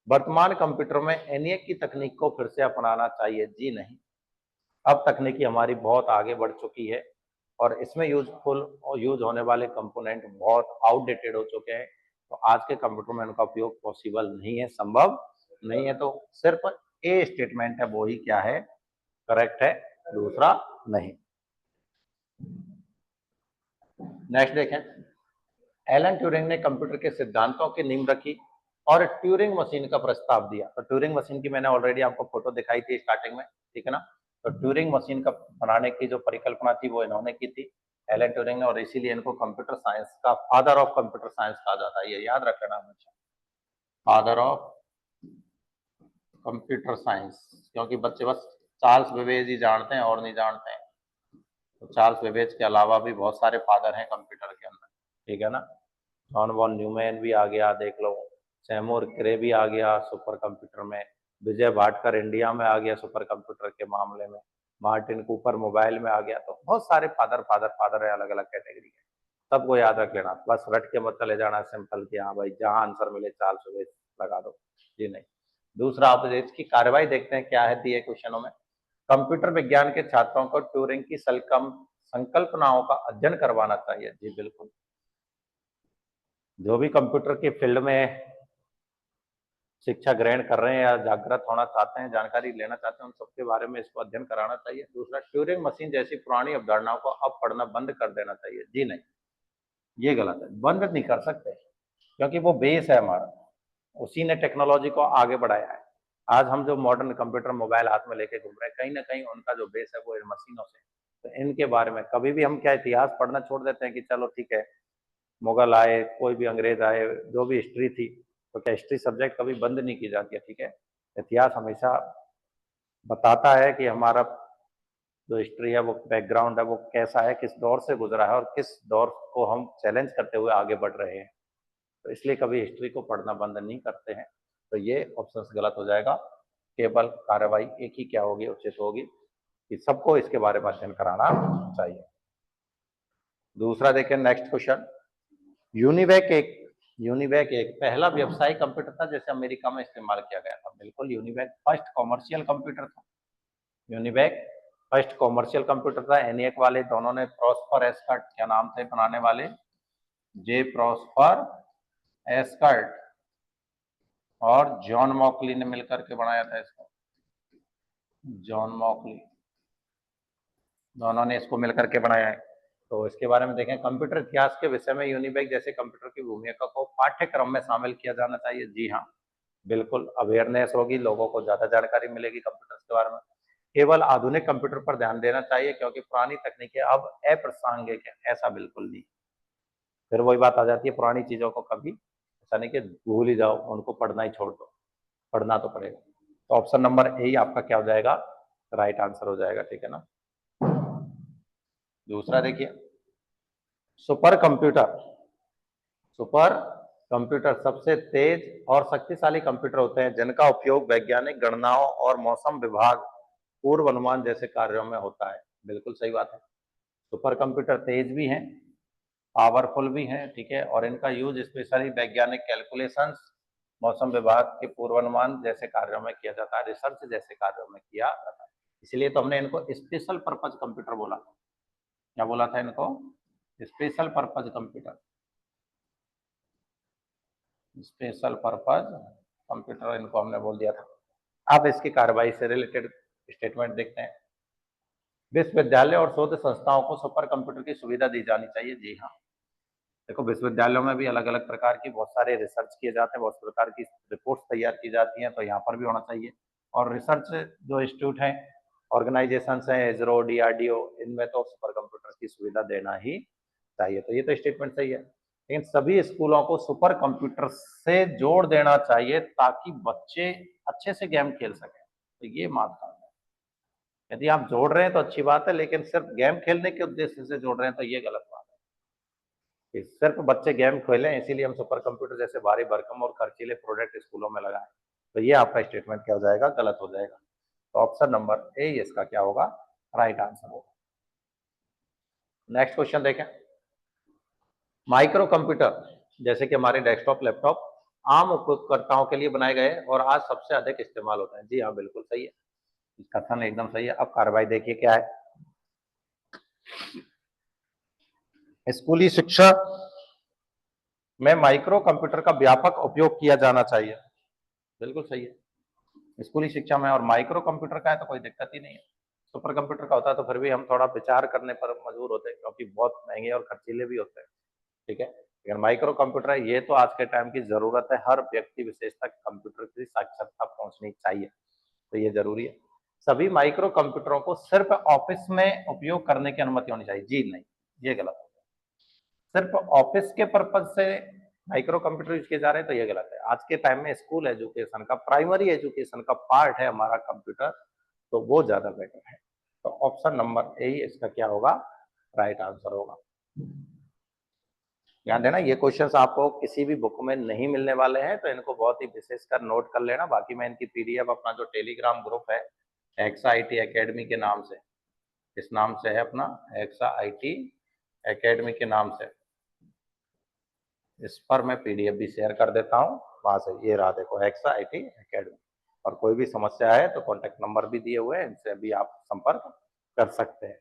वर्तमान कंप्यूटर में एनईएक की तकनीक को फिर से अपनाना चाहिए। जी नहीं, अब तकनीकी हमारी बहुत आगे बढ़ चुकी है और इसमें यूज होने वाले कंपोनेंट बहुत आउटडेटेड हो चुके हैं। तो आज के कंप्यूटर में उनका उपयोग पॉसिबल नहीं है, संभव नहीं है। तो सिर्फ ए स्टेटमेंट है वो ही क्या है, करेक्ट है, दूसरा नहीं। नेक्स्ट देखें, एलन ट्यूरिंग ने कंप्यूटर के सिद्धांतों की नींव रखी और ट्यूरिंग मशीन का प्रस्ताव दिया। तो ट्यूरिंग मशीन की मैंने ऑलरेडी आपको फोटो दिखाई थी स्टार्टिंग में, ठीक है ना। तो ट्यूरिंग मशीन का बनाने की जो परिकल्पना थी वो इन्होंने की थी, एलन ट्यूरिंग ने, और इसीलिए इनको कंप्यूटर साइंस का फादर ऑफ कंप्यूटर साइंस कहा जाता है। ये याद रख लेना हमेशा, फादर ऑफ कंप्यूटर साइंस, क्योंकि बच्चे बस चार्ल्स बेबेज ही जानते हैं और नहीं जानते हैं। तो चार्ल्स बेबेज के अलावा भी बहुत सारे फादर हैं कंप्यूटर के अंदर, ठीक है ना। जॉन वॉन न्यूमैन भी आ गया, देख लो, सैमूर क्रे भी आ गया सुपर कंप्यूटर में, विजय भाटकर इंडिया में आ गया सुपर कंप्यूटर के मामले में, मार्टिन कूपर मोबाइल में आ गया। तो बहुत सारे फादर फादर फादर है, अलग अलग कैटेगरी के, सबको याद रख लेना, बस रट के मत चले जाना सिंपल कि हाँ भाई जहां आंसर मिले चार्ल्स बेबेज लगा दो, जी नहीं। दूसरा, आप इसकी कार्रवाई देखते हैं क्या है दिए क्वेश्चनों में। कंप्यूटर विज्ञान के छात्रों को ट्यूरिंग की संकल्पनाओं का अध्ययन करवाना चाहिए। जी बिल्कुल, जो भी कंप्यूटर की फील्ड में शिक्षा ग्रहण कर रहे हैं या जागृत होना चाहते हैं, जानकारी लेना चाहते हैं, उन सबके बारे में इसको अध्ययन कराना चाहिए। दूसरा, ट्यूरिंग मशीन जैसी पुरानी अवधारणाओं को अब पढ़ना बंद कर देना चाहिए। जी नहीं, ये गलत है, बंद नहीं कर सकते, क्योंकि वो बेस है हमारा, उसी ने टेक्नोलॉजी को आगे बढ़ाया है। आज हम जो मॉडर्न कंप्यूटर मोबाइल हाथ में लेके घूम रहे हैं, कहीं ना कहीं उनका जो बेस है वो इन मशीनों से। तो इनके बारे में कभी भी हम क्या इतिहास पढ़ना छोड़ देते हैं कि चलो ठीक है, मुगल आए, कोई भी अंग्रेज आए, जो भी हिस्ट्री थी, तो क्या हिस्ट्री सब्जेक्ट कभी बंद नहीं की जाती है, ठीक है। इतिहास हमेशा बताता है कि हमारा जो हिस्ट्री है, वो बैकग्राउंड है, वो कैसा है, किस दौर से गुजरा है और किस दौर को हम चैलेंज करते हुए आगे बढ़ रहे हैं। तो इसलिए कभी हिस्ट्री को पढ़ना बंद नहीं करते हैं। तो ये ऑप्शन गलत हो जाएगा। केवल कार्रवाई एक ही क्या होगी, उचित होगी कि सबको इसके बारे में अध्ययन कराना चाहिए। दूसरा देखें, नेक्स्ट क्वेश्चन, यूनिवैक एक पहला व्यवसायिक कंप्यूटर था जिसे अमेरिका में इस्तेमाल किया गया था। बिल्कुल, यूनिवैक फर्स्ट कॉमर्शियल कंप्यूटर था। यूनिवैक फर्स्ट कॉमर्शियल कंप्यूटर था। एनिएक वाले दोनों ने, प्रॉस्पर एस्कर्ट, क्या नाम थे बनाने वाले, जे प्रॉस्पर एस्कर्ट और जॉन मॉकली ने मिलकर के बनाया था इसको। जॉन मॉकली, दोनों ने इसको मिलकर के बनाया है। तो इसके बारे में देखें, कंप्यूटर इतिहास के विषय में यूनिवैक जैसे कंप्यूटर की भूमिका को पाठ्यक्रम में शामिल किया जाना चाहिए। जी हाँ, बिल्कुल, अवेयरनेस होगी, लोगों को ज्यादा जानकारी मिलेगी कंप्यूटर के बारे में। केवल आधुनिक कंप्यूटर पर ध्यान देना चाहिए, क्योंकि पुरानी तकनीकें अब अप्रासंगिक है, ऐसा बिल्कुल नहीं। फिर वही बात आ जाती है, पुरानी चीजों को कभी ऐसा नहीं कि भूल ही जाओ, उनको पढ़ना ही छोड़ दो, पढ़ना तो पड़ेगा। तो ऑप्शन नंबर ए ही आपका क्या हो जाएगा, राइट आंसर हो जाएगा, ठीक है ना। दूसरा देखिए, सुपर कंप्यूटर, सुपर कंप्यूटर सबसे तेज और शक्तिशाली कंप्यूटर होते हैं जिनका उपयोग वैज्ञानिक गणनाओं और मौसम विभाग, पूर्व अनुमान जैसे कार्यों में होता है। बिल्कुल सही बात है, सुपर कंप्यूटर तेज भी हैं, पावरफुल भी हैं, ठीक है, और इनका यूज स्पेशली वैज्ञानिक कैलकुलेशंस, मौसम विभाग के पूर्वानुमान जैसे कार्यों में किया जाता है, रिसर्च जैसे कार्यों में किया जाता है। इसलिए तो हमने इनको स्पेशल पर्पज कंप्यूटर बोला। क्या बोला था इनको? Special purpose computer, special purpose computer इनको हमने बोल दिया था। अब इसकी कार्रवाई से रिलेटेड स्टेटमेंट देखते हैं। विश्वविद्यालय और शोध संस्थाओं को सुपर कंप्यूटर की सुविधा दी जानी चाहिए। जी हाँ, देखो विश्वविद्यालयों में भी अलग अलग प्रकार की बहुत सारे रिसर्च किए जाते हैं, बहुत प्रकार की रिपोर्ट्स तैयार की जाती हैं, तो यहाँ पर भी होना चाहिए। और रिसर्च जो इंस्टीट्यूट हैं, ऑर्गेनाइजेशन हैं, इसरो, डीआरडीओ, इनमें तो सुपर कंप्यूटर की सुविधा देना ही चाहिए। तो ये तो स्टेटमेंट सही है, लेकिन सभी स्कूलों को सुपर कंप्यूटर से जोड़ देना चाहिए ताकि बच्चे अच्छे से गेम खेल सकें। तो ये मानता है, यदि आप जोड़ रहे हैं तो अच्छी बात है, लेकिन सिर्फ गेम खेलने के उद्देश्य से जोड़ रहे हैं तो ये गलत बात है कि सिर्फ बच्चे गेम खेलें इसीलिए हम सुपर कंप्यूटर जैसे भारी भरकम और खर्चीले प्रोडक्ट स्कूलों में लगाएं। तो ये आपका स्टेटमेंट क्या हो जाएगा? गलत हो जाएगा। तो ऑप्शन नंबर ए इसका क्या होगा? राइट आंसर होगा। नेक्स्ट क्वेश्चन देखें। माइक्रो कंप्यूटर जैसे कि हमारे डेस्कटॉप, लैपटॉप आम उपयोगकर्ताओं के लिए बनाए गए और आज सबसे अधिक इस्तेमाल होता है। जी हाँ, बिल्कुल सही है, कथन एकदम सही है। अब कार्रवाई देखिए क्या है। स्कूली शिक्षा में माइक्रो कंप्यूटर का व्यापक उपयोग किया जाना चाहिए। बिल्कुल सही है, स्कूली शिक्षा में और माइक्रो कंप्यूटर का है तो कोई दिक्कत ही नहीं है। सुपर कंप्यूटर का होता है तो फिर भी हम थोड़ा विचार करने पर मजबूर होते हैं क्योंकि बहुत महंगे और खर्चीले भी होते हैं, ठीक है। लेकिन माइक्रो कंप्यूटर है, ये तो आज के टाइम की जरूरत है, हर व्यक्ति विशेष तक कंप्यूटर की साक्षरता पहुंचनी चाहिए, तो ये जरूरी है। सभी माइक्रो कंप्यूटरों को सिर्फ ऑफिस में उपयोग करने की अनुमति होनी चाहिए। जी नहीं, ये गलत है। सिर्फ ऑफिस के पर्पज से माइक्रो कंप्यूटर यूज किए जा रहे हैं तो ये गलत है। आज के टाइम में स्कूल एजुकेशन का, प्राइमरी एजुकेशन का पार्ट है हमारा कंप्यूटर, तो वो ज्यादा बेटर है। तो ऑप्शन नंबर ए इसका क्या होगा? राइट आंसर होगा। ध्यान देना, ये क्वेश्चंस आपको किसी भी बुक में नहीं मिलने वाले हैं, तो इनको बहुत ही विशेषकर नोट कर लेना। बाकी मैं इनकी पीडीएफ अपना जो टेलीग्राम ग्रुप है एक्सा आईटी एकेडमी के नाम से, इस नाम से है अपना एक्सा आईटी एकेडमी के नाम से, इस पर मैं पीडीएफ भी शेयर कर देता हूँ। वहां से ये रहा, देखो एक्सा आईटी एकेडमी। और कोई भी समस्या है तो कॉन्टेक्ट नंबर भी दिए हुए हैं, इनसे भी आप संपर्क कर सकते हैं,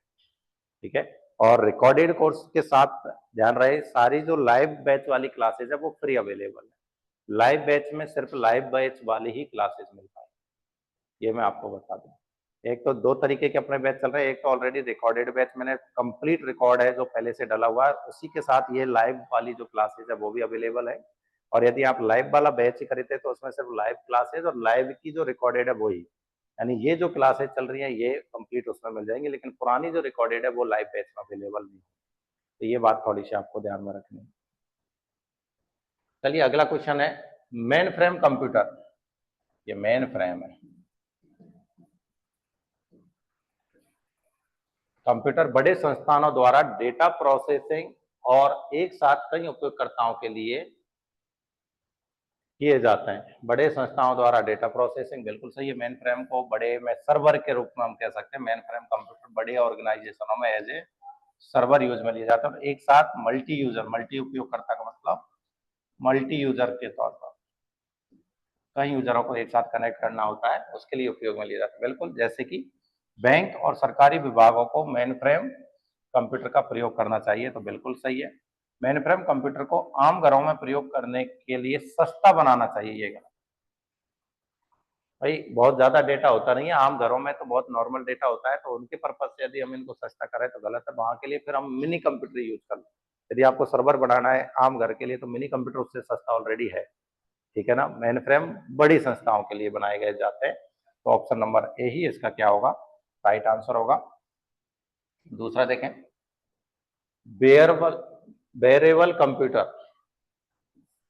ठीक है। और रिकॉर्डेड कोर्स के साथ ध्यान रहे, सारी जो लाइव बैच वाली क्लासेज है वो फ्री अवेलेबल है। लाइव बैच में सिर्फ लाइव बैच वाली ही क्लासेज मिल पाएगी, ये मैं आपको बता दूं। एक तो दो तरीके के अपने बैच चल रहे हैं, एक तो ऑलरेडी रिकॉर्डेड बैच मैंने कंप्लीट रिकॉर्ड है जो पहले से डला हुआ है, उसी के साथ ये लाइव वाली जो क्लासेज है वो भी अवेलेबल है। और यदि आप लाइव वाला बैच ही खरीदते तो उसमें सिर्फ लाइव क्लासेज और लाइव की जो रिकॉर्डेड है वही, यानी ये जो क्लासेज चल रही है ये कंप्लीट उसमें मिल जाएंगी, लेकिन पुरानी जो रिकॉर्डेड है वो लाइव बैच में अवेलेबल नहीं है। तो ये बात थोड़ी सी आपको ध्यान में रखनी है। चलिए अगला क्वेश्चन है, मेन फ्रेम कंप्यूटर। ये मेन फ्रेम है कंप्यूटर बड़े संस्थानों द्वारा डेटा प्रोसेसिंग और एक साथ कई उपयोगकर्ताओं के लिए किए जाते हैं। बड़े संस्थाओं द्वारा डेटा प्रोसेसिंग, बिल्कुल सही है। मेन फ्रेम को बड़े में सर्वर के रूप में हम कह सकते हैं। मेन फ्रेम कंप्यूटर बड़े ऑर्गेनाइजेशनों में एज ए सर्वर यूज में लिया जाता है। एक साथ मल्टी यूजर, मल्टी उपयोगकर्ता का मतलब मल्टी यूजर के तौर पर कई यूजरों को एक साथ कनेक्ट करना होता है, उसके लिए उपयोग में लिया जाता है। बिल्कुल, जैसे कि बैंक और सरकारी विभागों को मेन फ्रेम कंप्यूटर का प्रयोग करना चाहिए, तो बिल्कुल सही है। मेन फ्रेम कंप्यूटर को आम घरों में प्रयोग करने के लिए सस्ता बनाना चाहिए, ये गलत। भाई बहुत ज्यादा डेटा होता नहीं है, आम घरों में तो बहुत नॉर्मल डेटा होता है, तो उनके पर्पज से यदि हम इनको सस्ता करें तो गलत है। वहां के लिए फिर हम मिनी कंप्यूटर यूज कर लें। यदि आपको सर्वर बढ़ाना है आम घर के लिए तो मिनी कंप्यूटर उससे सस्ता ऑलरेडी है, ठीक है ना। मेन फ्रेम बड़ी संस्थाओं के लिए बनाए गए जाते हैं, तो ऑप्शन नंबर ए ही इसका क्या होगा? राइट आंसर होगा। दूसरा देखें, wearable wearable computer.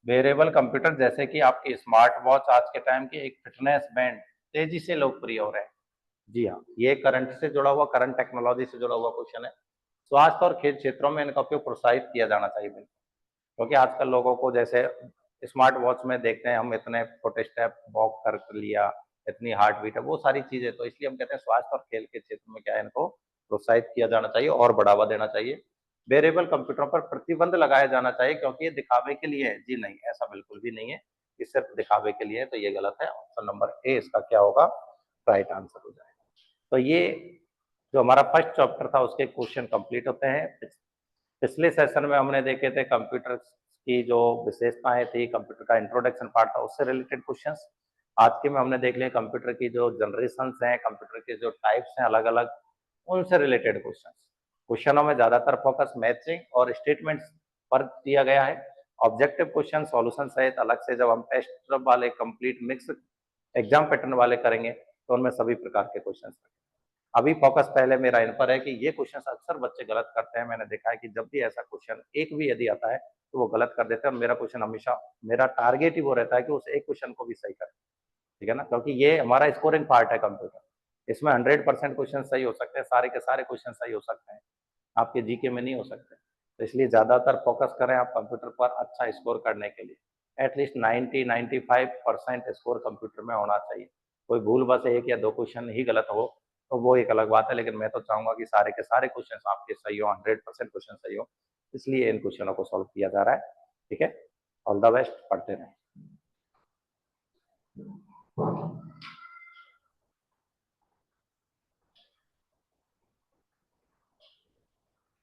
Wearable computer जैसे कि आपकी स्मार्ट वॉच आज के टाइम की एक फिटनेस बैंड तेजी से लोकप्रिय हो रहे हैं। जी हाँ, ये करंट से जुड़ा हुआ, करंट टेक्नोलॉजी से जुड़ा हुआ क्वेश्चन है। स्वास्थ्य और खेल क्षेत्रों में इनका उपयोग प्रोत्साहित किया जाना चाहिए, क्योंकि आजकल लोगों को जैसे स्मार्ट वॉच में देखते हैं हम, इतने छोटे स्टेप वॉक कर लिया, इतनी हार्ट बीट है, वो सारी चीजें, तो इसलिए हम कहते हैं स्वास्थ्य और खेल के क्षेत्र में क्या है, इनको प्रोत्साहित किया जाना चाहिए और बढ़ावा देना चाहिए। वेरिएबल कंप्यूटरों पर प्रतिबंध लगाया जाना चाहिए क्योंकि ये दिखावे के लिए है। जी नहीं, ऐसा बिल्कुल भी नहीं है, ये सिर्फ दिखावे के लिए है, तो ये गलत है। ऑप्शन नंबर ए इसका क्या होगा? राइट आंसर हो जाएगा। तो ये जो हमारा फर्स्ट चैप्टर था उसके क्वेश्चन कंप्लीट होते हैं। पिछले सेशन में हमने देखे थे कंप्यूटर की जो विशेषताएं थी, कंप्यूटर का इंट्रोडक्शन पार्ट था, उससे रिलेटेड क्वेश्चंस। आज के में हमने देख लिया कंप्यूटर की जो जनरेशंस हैं, कंप्यूटर के जो टाइप्स हैं अलग अलग, उनसे रिलेटेड क्वेश्चंस। क्वेश्चनों में ज्यादातर फोकस मैचिंग और स्टेटमेंट्स पर दिया गया है। ऑब्जेक्टिव क्वेश्चन सॉल्यूशन सहित अलग से जब हम टेस्ट वाले कंप्लीट मिक्स एग्जाम पैटर्न वाले करेंगे तो उनमें सभी प्रकार के क्वेश्चन। अभी फोकस पहले मेरा इन पर है कि ये क्वेश्चन अक्सर बच्चे गलत करते हैं। मैंने देखा है कि जब भी ऐसा क्वेश्चन एक भी यदि आता है तो वो गलत कर देते हैं, और मेरा क्वेश्चन हमेशा, मेरा टारगेट ही वो रहता है कि उस एक क्वेश्चन को भी सही करें। ठीक है ना, क्योंकि ये हमारा स्कोरिंग पार्ट है कंप्यूटर। इसमें 100% क्वेश्चन सही हो सकते हैं, सारे के सारे क्वेश्चन सही हो सकते हैं, आपके जीके में नहीं हो सकते। तो इसलिए ज्यादातर फोकस करें आप कंप्यूटर पर अच्छा स्कोर करने के लिए। एटलीस्ट 90-95% स्कोर कंप्यूटर में होना चाहिए। कोई भूल बस एक या दो क्वेश्चन ही गलत हो तो वो एक अलग बात है, लेकिन मैं तो चाहूंगा कि सारे के सारे क्वेश्चन आपके सही हो, 100% क्वेश्चन सही हो। इसलिए इन क्वेश्चनों को सॉल्व किया जा रहा है। ठीक है, ऑल द बेस्ट, पढ़ते रहें।